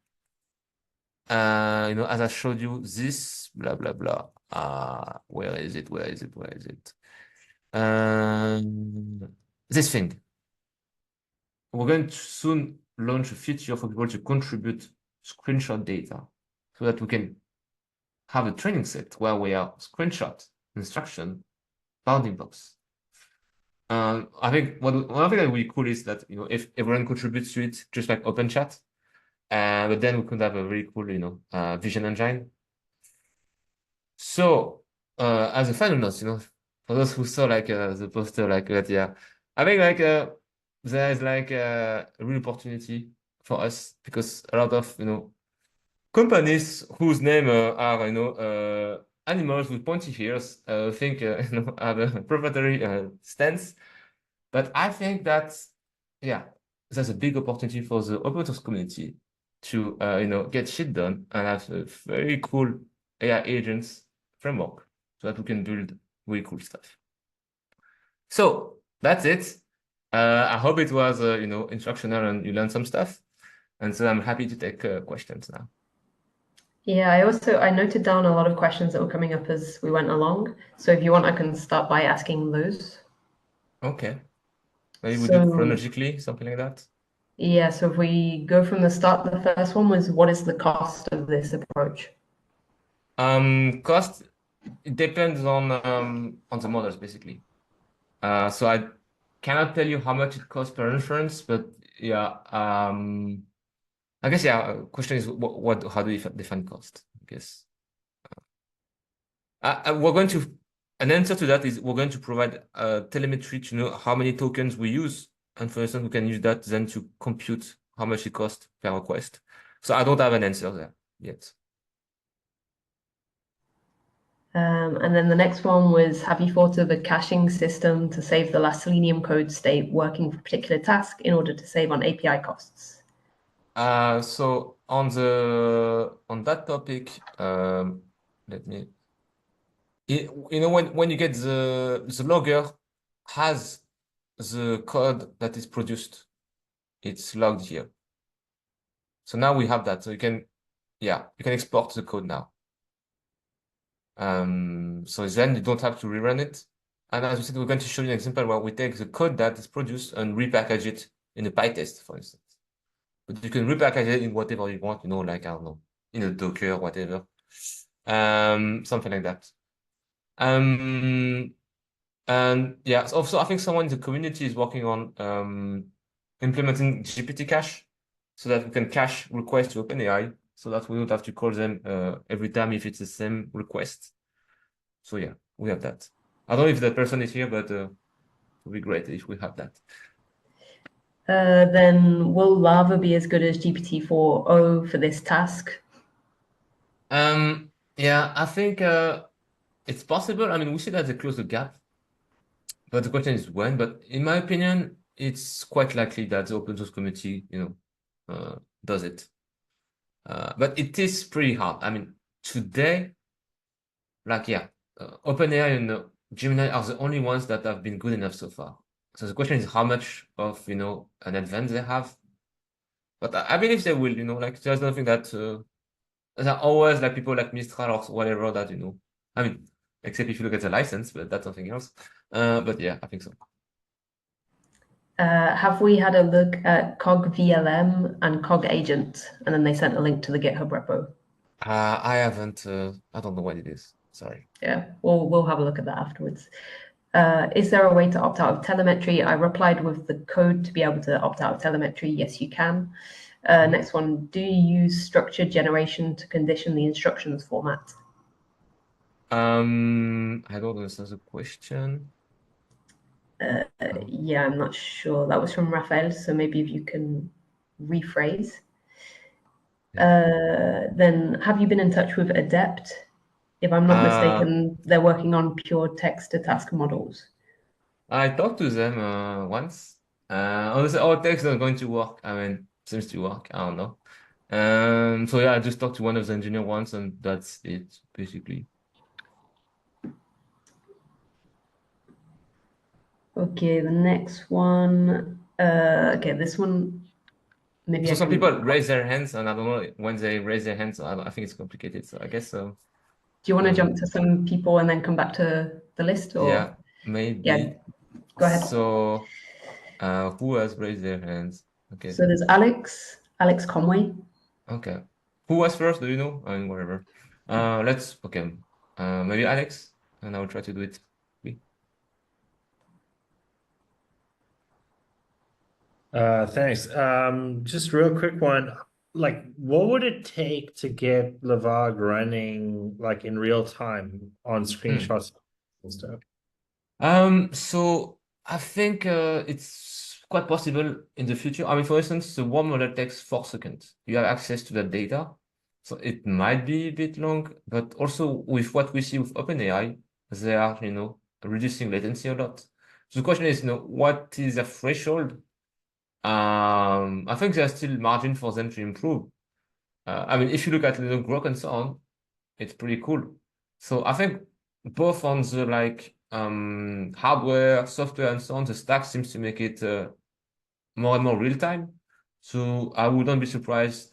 As I showed you this, blah, blah, blah. Where is it? Where is it? Where is it? This thing. We're going to soon launch a feature for people to contribute screenshot data so that we can have a training set where we are screenshot instruction bounding box. I think one thing that would be cool is that if everyone contributes to it, just like open chat, but then we could have a really cool vision engine. So as a final note, for those who saw like the poster like that, yeah, I think like there is like a real opportunity for us because a lot of companies whose name are animals with pointy ears think have a proprietary stance. But I think that yeah, there's a big opportunity for the open source community to get shit done and have a very cool AI agents framework so that we can build really cool stuff. So that's it. I hope it was instructional and you learned some stuff. And so I'm happy to take questions now. Yeah, I noted down a lot of questions that were coming up as we went along. So if you want, I can start by asking those. Okay. Maybe we do chronologically, something like that. Yeah, so if we go from the start, the first one was what is the cost of this approach? Cost, it depends on the models basically. So I cannot tell you how much it costs per inference, but yeah, I guess yeah. Question is what how do you define cost? I guess we're going to an answer to that is we're going to provide telemetry to know how many tokens we use, and for instance, we can use that then to compute how much it costs per request. So I don't have an answer there yet. And then the next one was, have you thought of a caching system to save the last Selenium code state working for a particular task in order to save on API costs? So on that topic, let me. You know when you get the logger has the code that is produced, it's logged here. So now we have that. So you can export the code now. So then you don't have to rerun it. And as we said, we're going to show you an example where we take the code that is produced and repackage it in a PyTest, for instance. But you can repackage it in whatever you want, like, I don't know, in a Docker, whatever. Something like that. And yeah, so also I think someone in the community is working on implementing GPT cache so that we can cache requests to OpenAI so that we don't have to call them every time if it's the same request. So yeah, we have that. I don't know if that person is here, but it would be great if we have that. Then will Lava be as good as GPT-4o for this task? Yeah, I think it's possible. I mean, we see that they close the gap, but the question is when. But in my opinion, it's quite likely that the open source community, does it. But it is pretty hard. I mean, today, OpenAI and Gemini are the only ones that have been good enough so far. So the question is how much of, an advance they have. But I believe they will, like there's nothing that there are always like people like Mistral or whatever that, I mean, except if you look at the license, but that's something else. But yeah, I think so. Have we had a look at Cog VLM and Cog Agent? And then they sent a link to the GitHub repo. I haven't, I don't know what it is. Sorry. Yeah, we'll have a look at that afterwards. Is there a way to opt out of telemetry? I replied with the code to be able to opt out of telemetry. Yes, you can. Next one, do you use structured generation to condition the instructions format? I don't understand the question. Yeah, I'm not sure. That was from Raphael, so maybe if you can rephrase. Then have you been in touch with Adept? If I'm not mistaken, they're working on pure text-to-task models. I talked to them once. Honestly, our text is not going to work. I mean, seems to work. I don't know. So yeah, I just talked to one of the engineer once, and that's it, basically. Okay, the next one. Okay, this one maybe So I some can. people raise their hands, and I don't know when they raise their hands. I think it's complicated. So I guess so. Do you want to jump to some people and then come back to the list, or Yeah, maybe. yeah, go ahead. So, who has raised their hands? Okay. So there's Alex Conway. Okay. Who was first? Do you know? I mean, whatever. Okay. Maybe Alex, and I will try to do it. Thanks. Just real quick one. Like, what would it take to get LaVague running like in real time on screenshots and stuff? So I think it's quite possible in the future. I mean, for instance, the warm model takes 4 seconds. You have access to that data, so it might be a bit long, but also with what we see with OpenAI, they are, reducing latency a lot. So the question is, what is a threshold? I think there's still margin for them to improve. I mean, if you look at growth and so on, it's pretty cool. So I think both on the hardware, software, and so on, the stack seems to make it more and more real time. So I wouldn't be surprised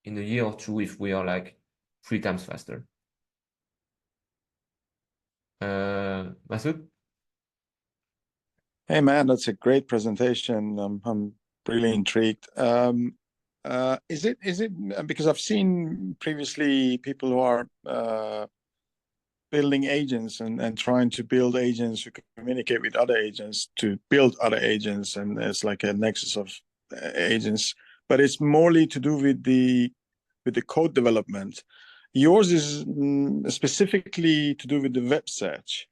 in a year or two if we are like 3 times faster. Masoud? Hey man, that's a great presentation. I'm really intrigued. Is it because I've seen previously people who are building agents and trying to build agents who communicate with other agents to build other agents, and there's like a nexus of agents, but it's morely to do with the code development. Yours is specifically to do with the web search.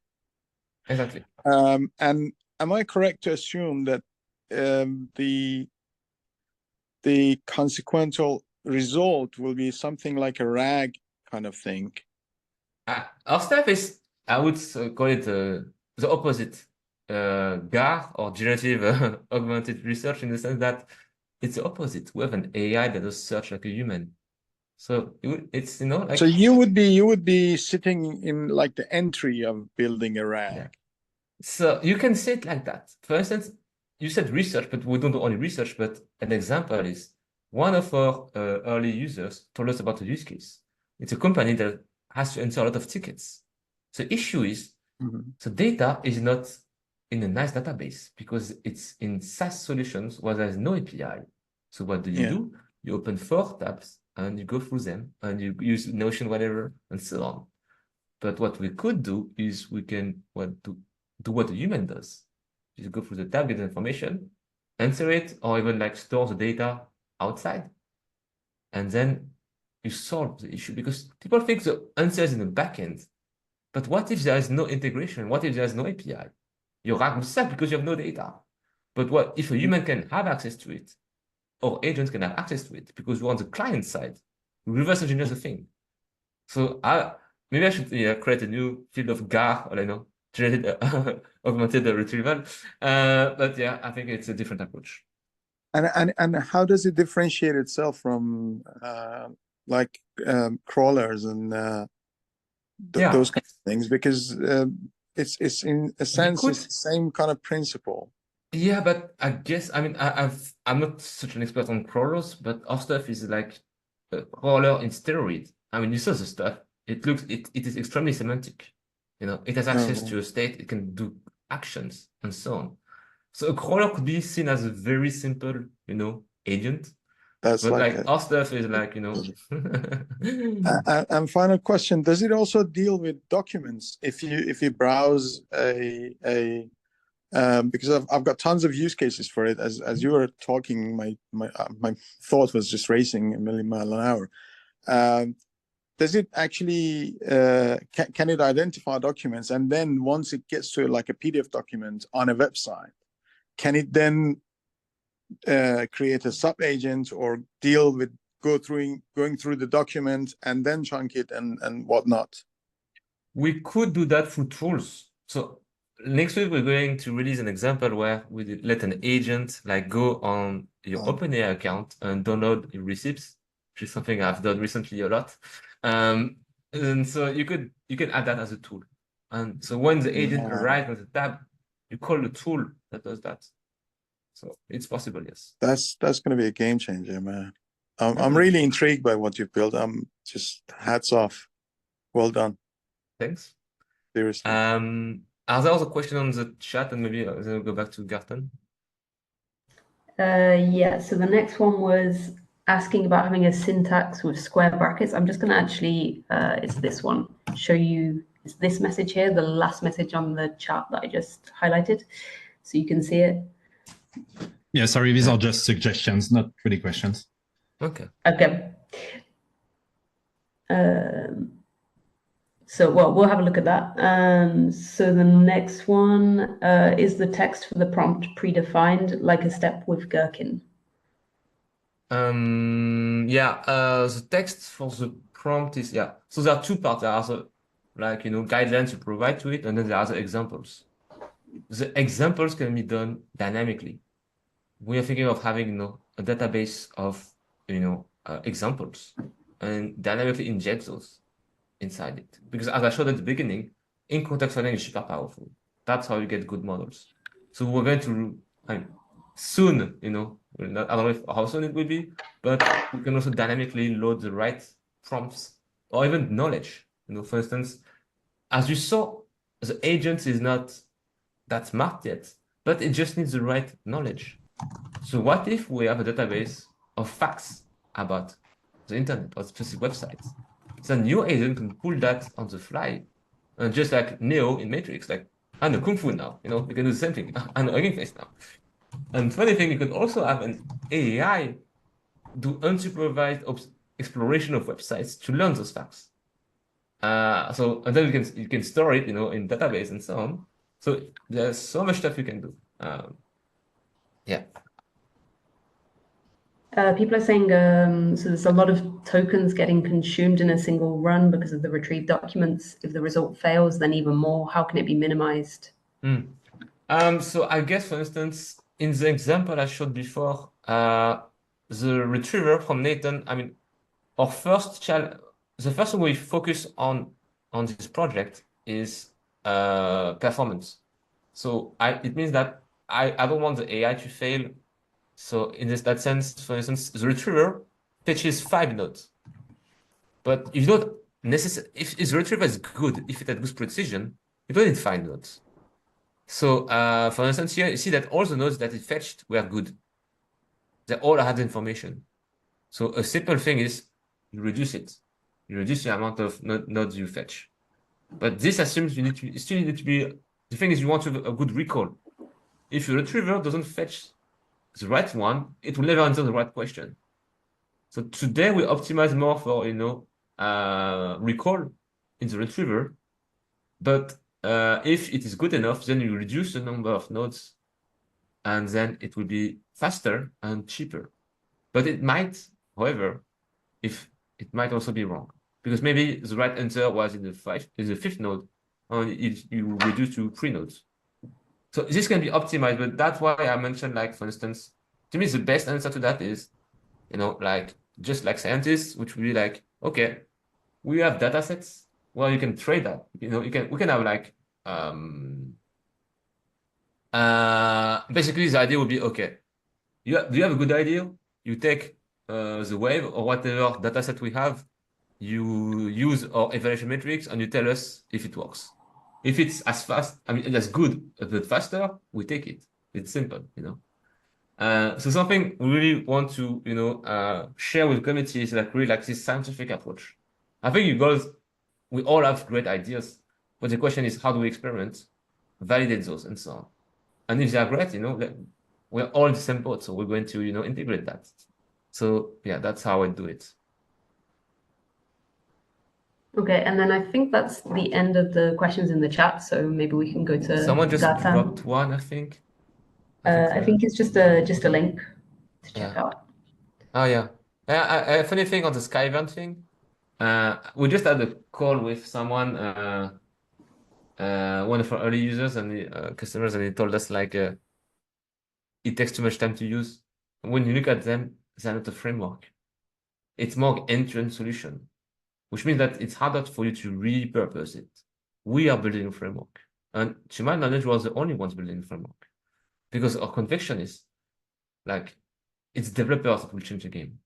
Exactly. And am I correct to assume that the consequential result will be something like a RAG kind of thing? Our stuff is, I would call it the opposite, GAR, or generative augmented research, in the sense that it's the opposite. We have an AI that does search like a human. So it's, you know, like, so you would be sitting in like the entry of building a RAG. yeah. So you can say it like that. For instance, you said research, but we don't do only research. But an example is one of our early users told us about a use case. It's a company that has to answer a lot of tickets. The issue is, the data is not in a nice database because it's in SaaS solutions where there's no API. So what do? You open 4 tabs and you go through them and you use Notion, whatever, and so on. But what we could do is we can do what a human does. Just go through the tab, get the information, answer it, or even like store the data outside. And then you solve the issue, because people think the answer is in the backend. But what if there is no integration? What if there is no API? Your RAG will suck because you have no data. But what if a human can have access to it, or agents can have access to it, because we're on the client side? We reverse engineer the thing. So maybe I should create a new field of GAR, or generated augmented retrieval. But yeah, I think it's a different approach. And how does it differentiate itself from crawlers and those kind of things? Because it's in a sense it's the same kind of principle. Yeah, but I guess, I mean, I'm not such an expert on crawlers, but our stuff is like a crawler in steroid. I mean, you saw the stuff. It is extremely semantic. It has access to a state. It can do actions and so on. So a crawler could be seen as a very simple, agent. That's but like our stuff is like, And final question: does it also deal with documents? If you browse because I've got tons of use cases for it. As you were talking, my thought was just racing a million miles an hour. Does it actually can it identify documents, and then once it gets to like a PDF document on a website, can it then create a sub agent or deal with going through the document and then chunk it and whatnot? We could do that through tools. So next week we're going to release an example where we let an agent like go on your OpenAI account and download your receipts, which is something I've done recently a lot. And so you can add that as a tool. And so when the agent arrives on the tab, you call the tool that does that. So it's possible, yes. That's going to be a game changer, man. I'm really intrigued by what you've built. I'm just hats off. Well done. Thanks. Seriously. Are there other questions on the chat, and maybe then we'll go back to Garton? Yeah, so the next one was asking about having a syntax with square brackets. I'm just going to actually, it's this one, show you, it's this message here, the last message on the chart that I just highlighted, so you can see it. Yeah, sorry, these are just suggestions, not really questions. Okay. Okay. So, well, we'll have a look at that. So the next one is the text for the prompt predefined like a step with Gherkin? Yeah, the text for the prompt is, yeah. So there are 2 parts. There are the, guidelines you provide to it, and then there are the examples. The examples can be done dynamically. We are thinking of having, a database of, examples, and dynamically inject those inside it. Because as I showed at the beginning, in-context learning is super powerful. That's how you get good models. So we're going to, soon, I don't know how soon it will be, but we can also dynamically load the right prompts or even knowledge. For instance, as you saw, the agent is not that smart yet, but it just needs the right knowledge. So what if we have a database of facts about the internet or specific websites? So your agent can pull that on the fly, and just like Neo in Matrix, like I know Kung Fu now, you know, we can do the same thing. I know Hugging Face now. And funny thing, you can also have an AI do unsupervised exploration of websites to learn those facts. And then you can store it, you know, in database and so on. So there's so much stuff you can do. Yeah. People are saying so there's a lot of tokens getting consumed in a single run because of the retrieved documents. If the result fails, then even more. How can it be minimized? So I guess, for instance, in the example I showed before, the retriever from Nathan, I mean, our first child, the first thing we focus on this project is performance. So it means that I don't want the AI to fail. So in that sense, for instance, the retriever fetches 5 nodes. But you don't necessarily, if the retriever is good, if it has good precision, you don't need 5 nodes. So for instance, here you see that all the nodes that it fetched were good. They all had information. So a simple thing is you reduce it. You reduce the amount of nodes you fetch. But this assumes you still need to be, the thing is you want to have a good recall. If your retriever doesn't fetch the right one, it will never answer the right question. So today we optimize more for, you know, recall in the retriever. But if it is good enough, then you reduce the number of nodes and then it will be faster and cheaper. But it might, however, if it might also be wrong, because maybe the right answer was in the fifth node, and you reduce to 3 nodes. So this can be optimized, but that's why I mentioned, like, for instance, to me, the best answer to that is, you know, like, just like scientists, which will be like, okay, we have data sets. Well, you can trade that. You know, we can have like, basically the idea would be, okay, do you have a good idea? You take the wave or whatever data set we have, you use our evaluation metrics, and you tell us if it works. If it's as fast, I mean, as good, but faster, we take it. It's simple, you know. So something we really want to, you know, share with the community is like really like this scientific approach. I think you guys, we all have great ideas, but the question is how do we experiment, validate those, and so on. And if they are great, you know, we're all in the same boat, so we're going to, you know, integrate that. So yeah, that's how I do it. Okay, and then I think that's the end of the questions in the chat. So maybe we can go to Someone just Gatan. dropped one, I think. I think it's just a link to check Yeah. out. Oh yeah. Funny thing on the Sky event thing, we just had a call with someone, one of our early users and the customers, and he told us like it takes too much time to use. When you look at them, they're not a framework. It's more end-to-end solution, which means that it's harder for you to repurpose it. We are building a framework, and to my knowledge, we're the only ones building a framework, because our conviction is like it's developers that will change the game,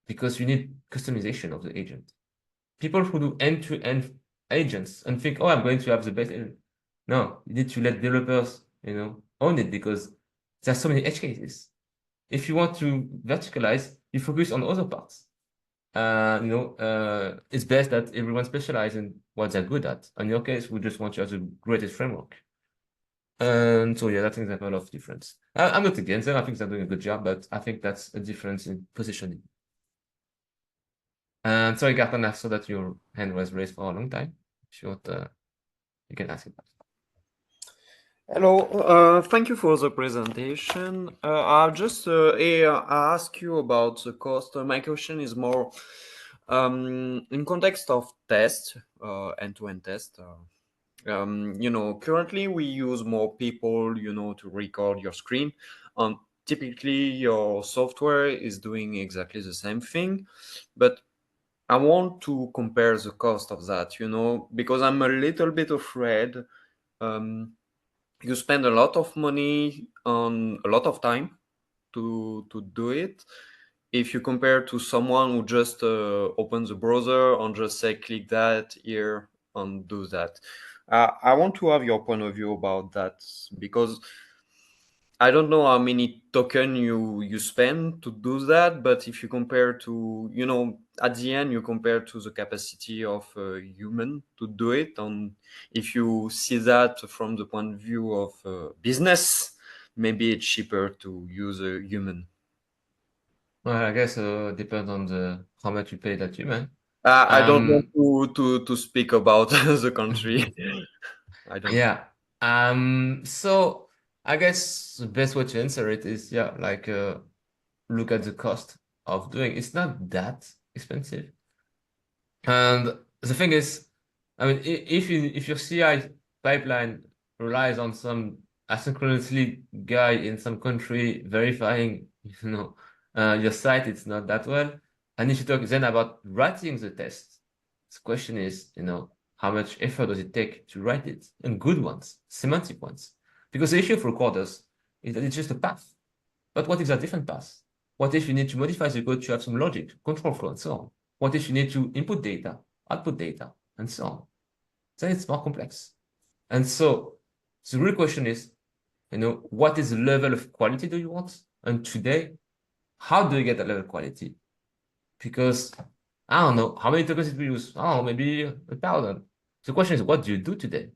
because you need customization of the agent. People who do end-to-end agents and think, oh, I'm going to have the best agent. No, you need to let developers, you know, own it, because there's so many edge cases. If you want to verticalize, you focus on other parts. You know, it's best that everyone specializes in what they're good at. In your case, we just want you to have the greatest framework. And so yeah, that's an example of difference. I'm not against them. I think they're doing a good job, but I think that's a difference in positioning. And sorry, Garton, I saw that your hand was raised for a long time. If you want, you can ask it. Hello, thank you for the presentation. I'll just ask you about the cost. My question is more in context of test, end-to-end test. You know, currently we use more people, you know, to record your screen. Typically, your software is doing exactly the same thing, but I want to compare the cost of that, you know, because I'm a little bit afraid. You spend a lot of money on a lot of time to do it. If you compare to someone who just opens the browser and just say click that here and do that, I want to have your point of view about that, because I don't know how many token you spend to do that, but if you compare to, at the end you compare to the capacity of a human to do it, and if you see that from the point of view of business, maybe it's cheaper to use a human. Well, I guess depends on the how much you pay that human. I don't want to speak about the country. I don't. Yeah. So I guess the best way to answer it is, yeah, like look at the cost of doing. It's not that expensive. And the thing is, I mean, if your CI pipeline relies on some asynchronously guy in some country verifying, your site, it's not that well. And if you talk then about writing the test, the question is, how much effort does it take to write it? And good ones, semantic ones. Because the issue for coders is that it's just a path. But what if there are different paths? What if you need to modify the code to have some logic, control flow, and so on? What if you need to input data, output data, and so on? Then it's more complex. And so the real question is, what is the level of quality do you want? And today, how do you get that level of quality? Because I don't know, how many tokens did we use? I don't know, maybe 1,000. The question is, what do you do today?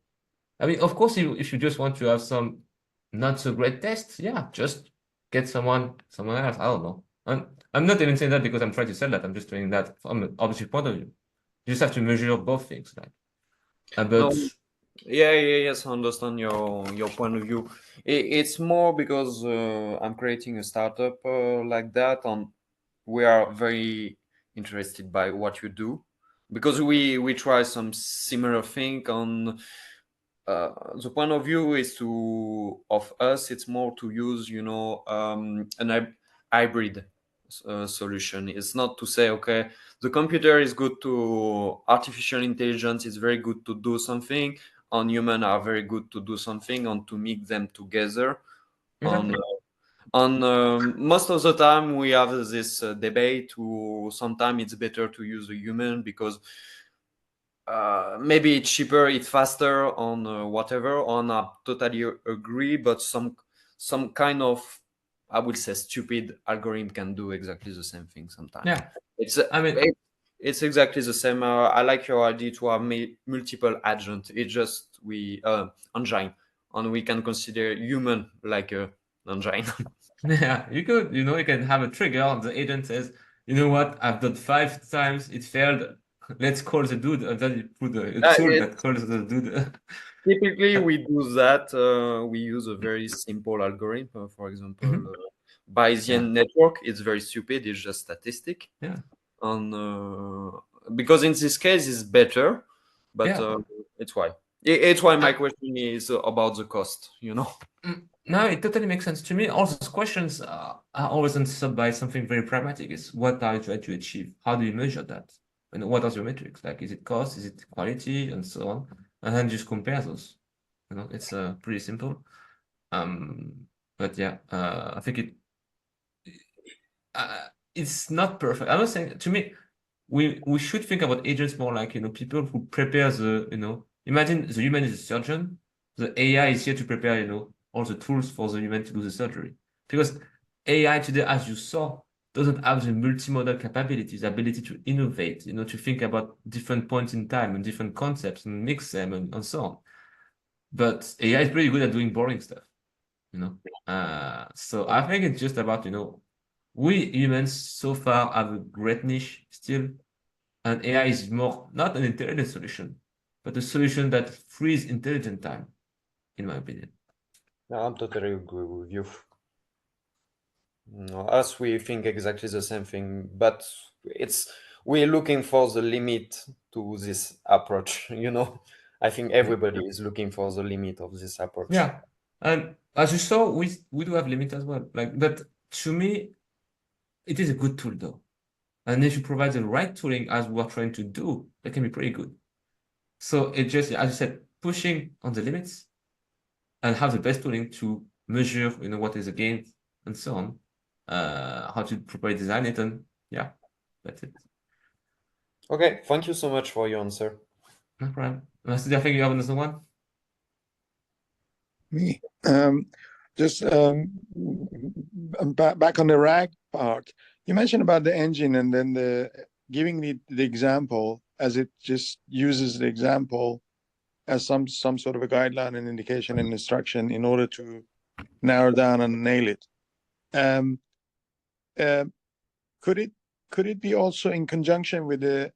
I mean, of course, if you just want to have some not so great tests, yeah, just get someone else. I don't know. And I'm not even saying that because I'm trying to sell that. I'm just doing that from an objective point of view. You just have to measure both things, like. No, But yes, I understand your point of view. It's more because I'm creating a startup like that, and we are very interested by what you do, because we try some similar thing on the point of view is of us, it's more to use an hybrid solution. It's not to say, okay, the computer is good to artificial intelligence, is very good to do something, and human are very good to do something, and to mix them together. exactly. Most of the time we have this debate, sometimes it's better to use a human because maybe it's cheaper, it's faster on whatever. On I totally agree, but some kind of, I would say, stupid algorithm can do exactly the same thing sometimes. Yeah. It's I mean, it's exactly the same. I like your idea to have multiple agents. It's just we engine, and we can consider human like a engine. yeah, you could, you can have a trigger and the agent says, you know what, I've done 5 times, it failed. Let's call the dude, and then you put a tool that calls the dude. Typically, we do that. We use a very simple algorithm. For example, Bayesian network. It's very stupid. It's just statistic. Yeah. Because in this case, it's better. But Yeah. it's why. It's why my question is about the cost. No, it totally makes sense to me. All those questions are always answered by something very pragmatic. It's what are you trying to achieve? How do you measure that? And what are your metrics? Like, is it cost? Is it quality? And so on. And then just compare those. It's pretty simple. But yeah, I think it's not perfect. I'm not saying, to me, we should think about agents more like, people who prepare imagine the human is a surgeon, the AI is here to prepare, all the tools for the human to do the surgery. Because AI today, as you saw, doesn't have the multimodal capabilities, the ability to innovate, to think about different points in time and different concepts and mix them and so on. But AI is pretty good at doing boring stuff, So I think it's just about, we humans so far have a great niche still, and AI is more not an intelligent solution, but a solution that frees intelligent time, in my opinion. No, I'm totally agree with you. No, us, we think exactly the same thing, but we're looking for the limit to this approach. I think everybody is looking for the limit of this approach. Yeah, and as you saw, we do have limit as well. But to me, it is a good tool though, and if you provide the right tooling as we're trying to do, that can be pretty good. So it just, as you said, pushing on the limits and have the best tooling to measure, what is the gain and so on, how to properly design it, and yeah, that's it. Okay, thank you so much for your answer. No problem. I think you have another one. Me. Just back on the RAG part, you mentioned about the engine and then giving me the example as it just uses the example as some sort of a guideline and indication and instruction in order to narrow down and nail it. Could it be also in conjunction with the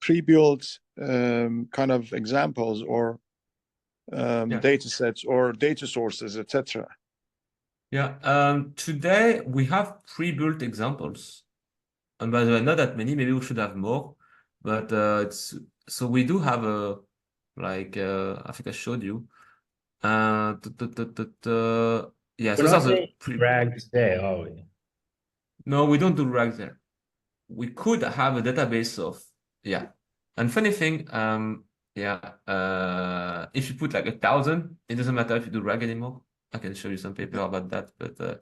pre-built kind of examples or data sets or data sources, etc.? Yeah, today we have pre-built examples. And by the way, not that many, maybe we should have more. But so we do have I think I showed you. Yeah, We're so not that's doing RAG today, are we? No, we don't do RAG there. We could have a database of, yeah. And funny thing, if you put like 1,000, it doesn't matter if you do RAG anymore. I can show you some paper about that, but does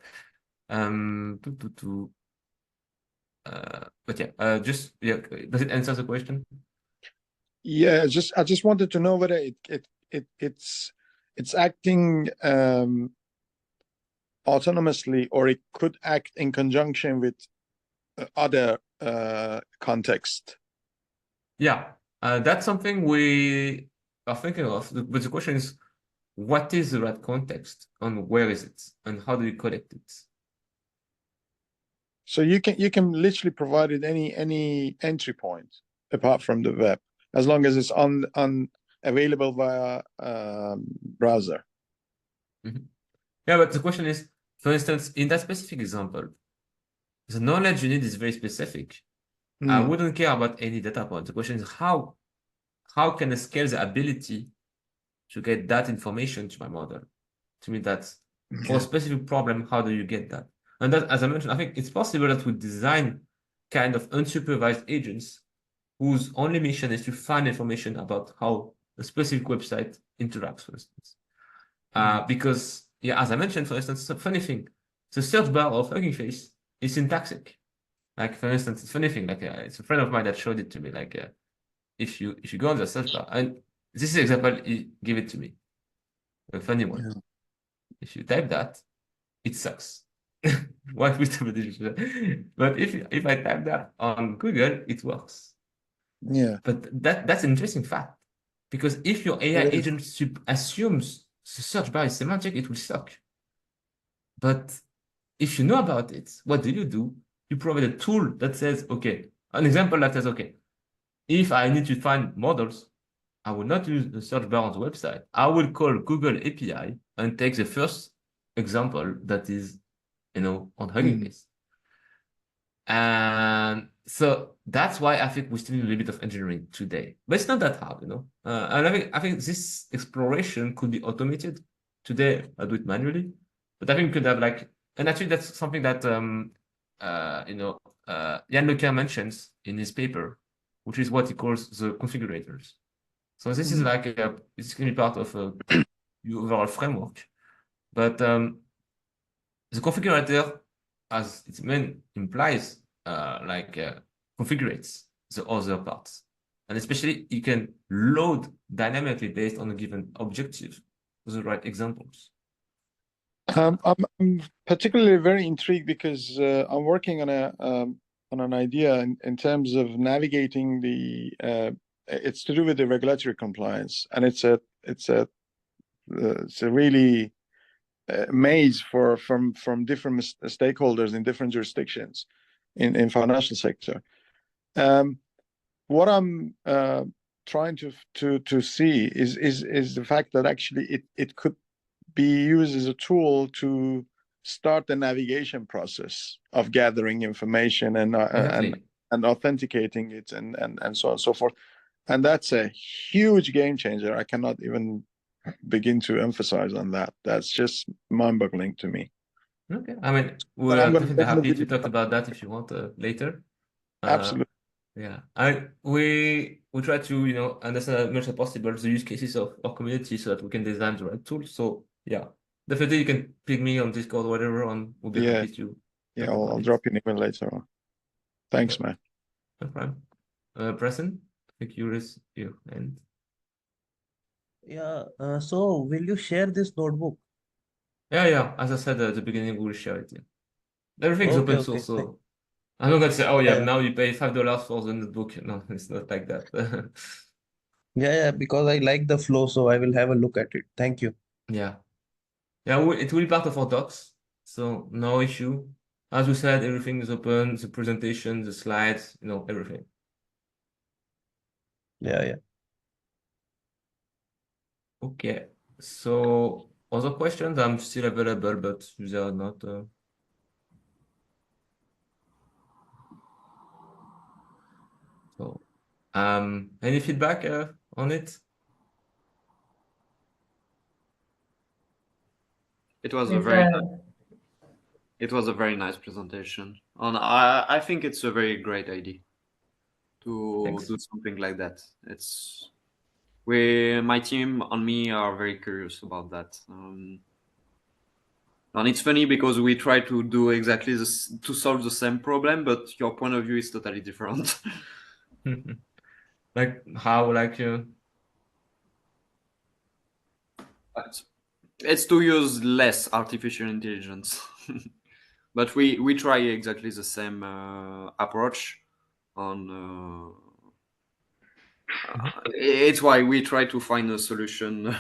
it answer the question? Yeah, I just wanted to know whether it's acting autonomously or it could act in conjunction with other context. Yeah, that's something we are thinking of. But the question is, what is the right context and where is it and how do you collect it? So you can literally provide it any entry point apart from the web, as long as it's available via browser. Mm-hmm. Yeah, but the question is, for instance, in that specific example, the knowledge you need is very specific. I wouldn't care about any data point. The question is how can I scale the ability to get that information to my model? To me, that's for a specific problem, how do you get that? And that, as I mentioned, I think it's possible that we design kind of unsupervised agents whose only mission is to find information about how a specific website interacts, for instance. Because, yeah, as I mentioned, for instance, it's a funny thing. The search bar of Hugging Face is syntactic. Like, for instance, it's a funny thing. Like, it's a friend of mine that showed it to me. Like, if you go on the search bar, and this is example, he gave it to me. A funny one. Yeah. If you type that, it sucks. Why would somebody do that? But if I type that on Google, it works. Yeah. But that's an interesting fact. Because if your AI agent assumes the search bar is semantic, it will suck. But if you know about it, what do? You provide a tool that says, okay, an example that says, okay, if I need to find models, I will not use the search bar on the website. I will call Google API and take the first example that is, on Hugging Face. And so that's why I think we still need a little bit of engineering today. But it's not that hard, And I think this exploration could be automated. Today, I do it manually. But I think we could have and actually that's something that Jan Lecker mentions in his paper, which is what he calls the configurators. So this is it's going to be part of your overall framework. But the configurator, as its name implies, configurates the other parts. And especially you can load dynamically based on a given objective with the right examples. I'm particularly very intrigued because I'm working on an idea in terms of navigating it's to do with the regulatory compliance, and it's a really maze from different stakeholders in different jurisdictions in financial sector. What I'm trying to see is the fact that actually it could be used as a tool to start the navigation process of gathering information and authenticating it and so on and so forth. And that's a huge game changer. I cannot even begin to emphasize on that. That's just mind-boggling to me. Okay, I mean, we're definitely happy to talk about that if you want later. Absolutely. Yeah, we try to understand as much as possible the use cases of our community so that we can design the right tools. So yeah, definitely you can ping me on Discord or whatever, and we'll be happy to. Yeah, I'll drop you an email later on. Thanks, man. No problem. Preston, I think you raised your hand. Yeah, so will you share this notebook? Yeah. As I said at the beginning, we'll share it. Yeah. Everything's Okay, open okay. source, so I'm not gonna say, oh yeah, Yeah, now you pay $5 for the notebook. No, it's not like that. yeah, because I like the flow, so I will have a look at it. Thank you. Yeah. It will be part of our docs, so no issue. As we said, everything is open, the presentation, the slides, everything. Yeah. Okay. So other questions, I'm still available, but they are not. So, any feedback on it? It was a With, very it was a very nice presentation, and I think it's a very great idea to Thanks. do something like that. My team and me are very curious about that. And it's funny because we try to do exactly this to solve the same problem, but your point of view is totally different. Like how, It's to use less artificial intelligence, but we try exactly the same approach. On it's why we try to find a solution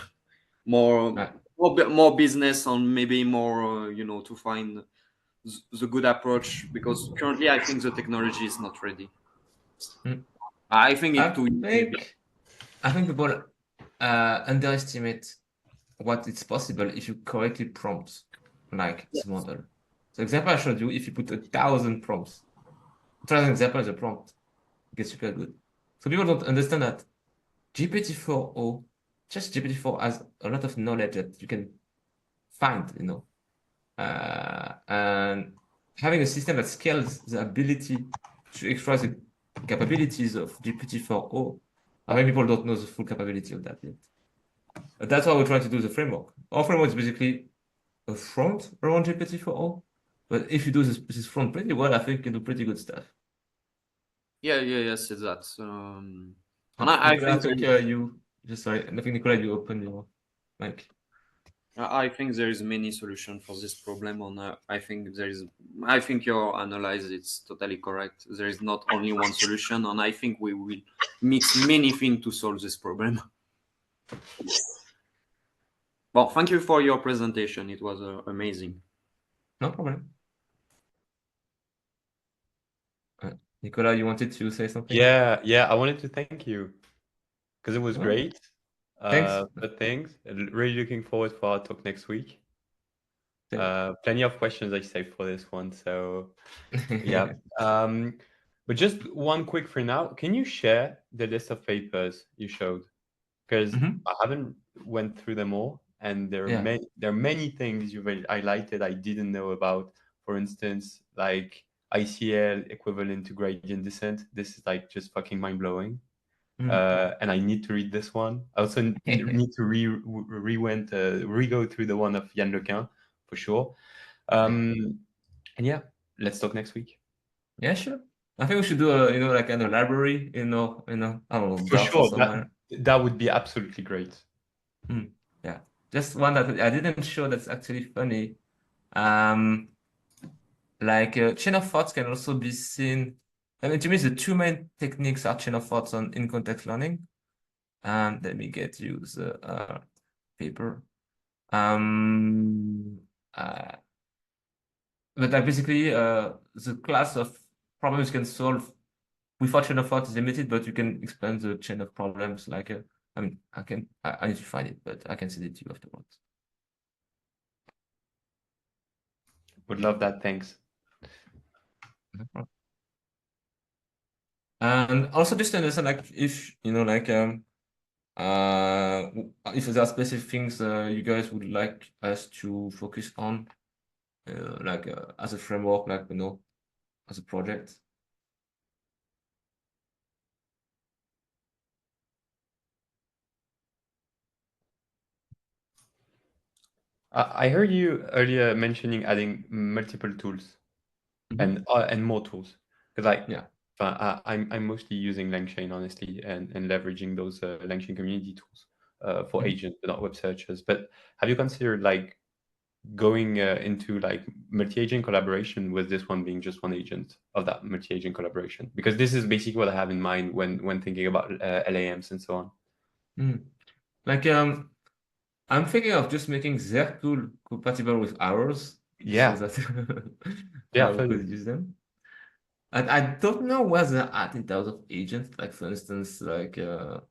more more business and maybe more to find the good approach, because currently I think the technology is not ready. I think I it too easy. think people underestimate what is possible if you correctly prompt this model. So example I showed you, if you put 1,000 prompts, try an example as a prompt, it gets super good. So people don't understand that GPT-4o, just GPT-4 has a lot of knowledge that you can find, and having a system that scales the ability to express the capabilities of GPT-4o. I think people don't know the full capability of that yet. But that's why we're trying to do the framework. Our framework is basically a front around GPT-4o. But if you do this front pretty well, I think you can do pretty good stuff. Yes, it's that. And I Nicolas, think Nicolas, you open your mic. I think there is many solutions for this problem, and I think your analysis is totally correct. There is not only one solution, and I think we will mix many things to solve this problem. Well, thank you for your presentation. It was amazing. No problem. Nicolas, you wanted to say something? Yeah, I wanted to thank you because it was Oh, great. thanks. But thanks. Really looking forward for our talk next week. Thanks. Plenty of questions I saved for this one. So yeah. But just one quick for now. Can you share the list of papers you showed? Because I haven't went through them all, and there are many things you've highlighted I didn't know about. For instance, like ICL equivalent to gradient descent. This is like just fucking mind blowing. And I need to read this one. I also need to re-go through the one of Yann Lequin for sure. And yeah, let's talk next week. Yeah, sure. I think we should do a kind of library, I don't know, For docs or sure, somewhere. that would be absolutely great. Yeah, just one that I didn't show that's actually funny. Chain of thoughts can also be seen. I mean, to me, the two main techniques are chain of thoughts and in-context learning. And let me get you the paper. But basically, the class of problems you can solve without chain of thought is limited, but you can expand the chain of problems. I need to find it, but I can send it to you afterwards. Would love that. Thanks. No problem. And also just to understand, if if there are specific things you guys would like us to focus on, as a framework, as a project. I heard you earlier mentioning adding multiple tools and more tools, because I'm mostly using LangChain honestly, and leveraging those LangChain community tools for agents, not web searchers. But have you considered going into like multi-agent collaboration with this one being just one agent of that multi-agent collaboration? Because this is basically what I have in mind when thinking about LAMs and so on. Like I'm thinking of just making their tool compatible with ours, Yeah. so that Yeah, we could use them. And I don't know where they're at in terms of agents. Like for instance, like to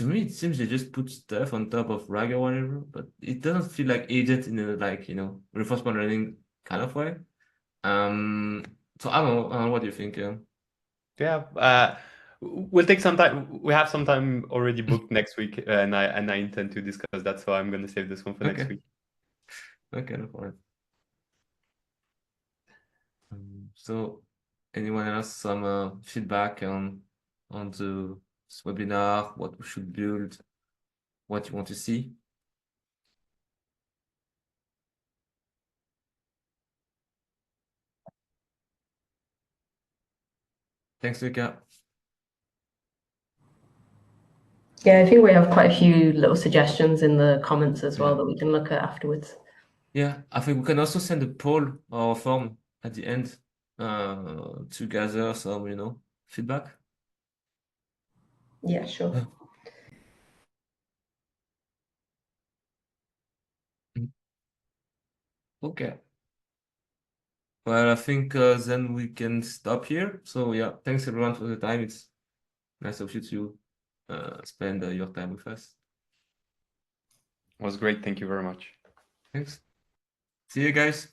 me it seems they just put stuff on top of RAG or whatever, but it doesn't feel like agent in a like reinforcement learning kind of way. So I don't know. What do you think? Yeah. We'll take some time. We have some time already booked next week, and I intend to discuss that. So I'm going to save this one for next week. Okay, no problem. So, anyone else some feedback on the webinar? What we should build? What you want to see? Thanks, Luca. Yeah, I think we have quite a few little suggestions in the comments as well that we can look at afterwards. Yeah, I think we can also send a poll or a form at the end to gather some, feedback. Yeah, sure. Okay. Well, I think then we can stop here. So yeah, thanks everyone for the time. It's nice of you to spend your time with us. It was great. Thank you very much. Thanks. See you guys.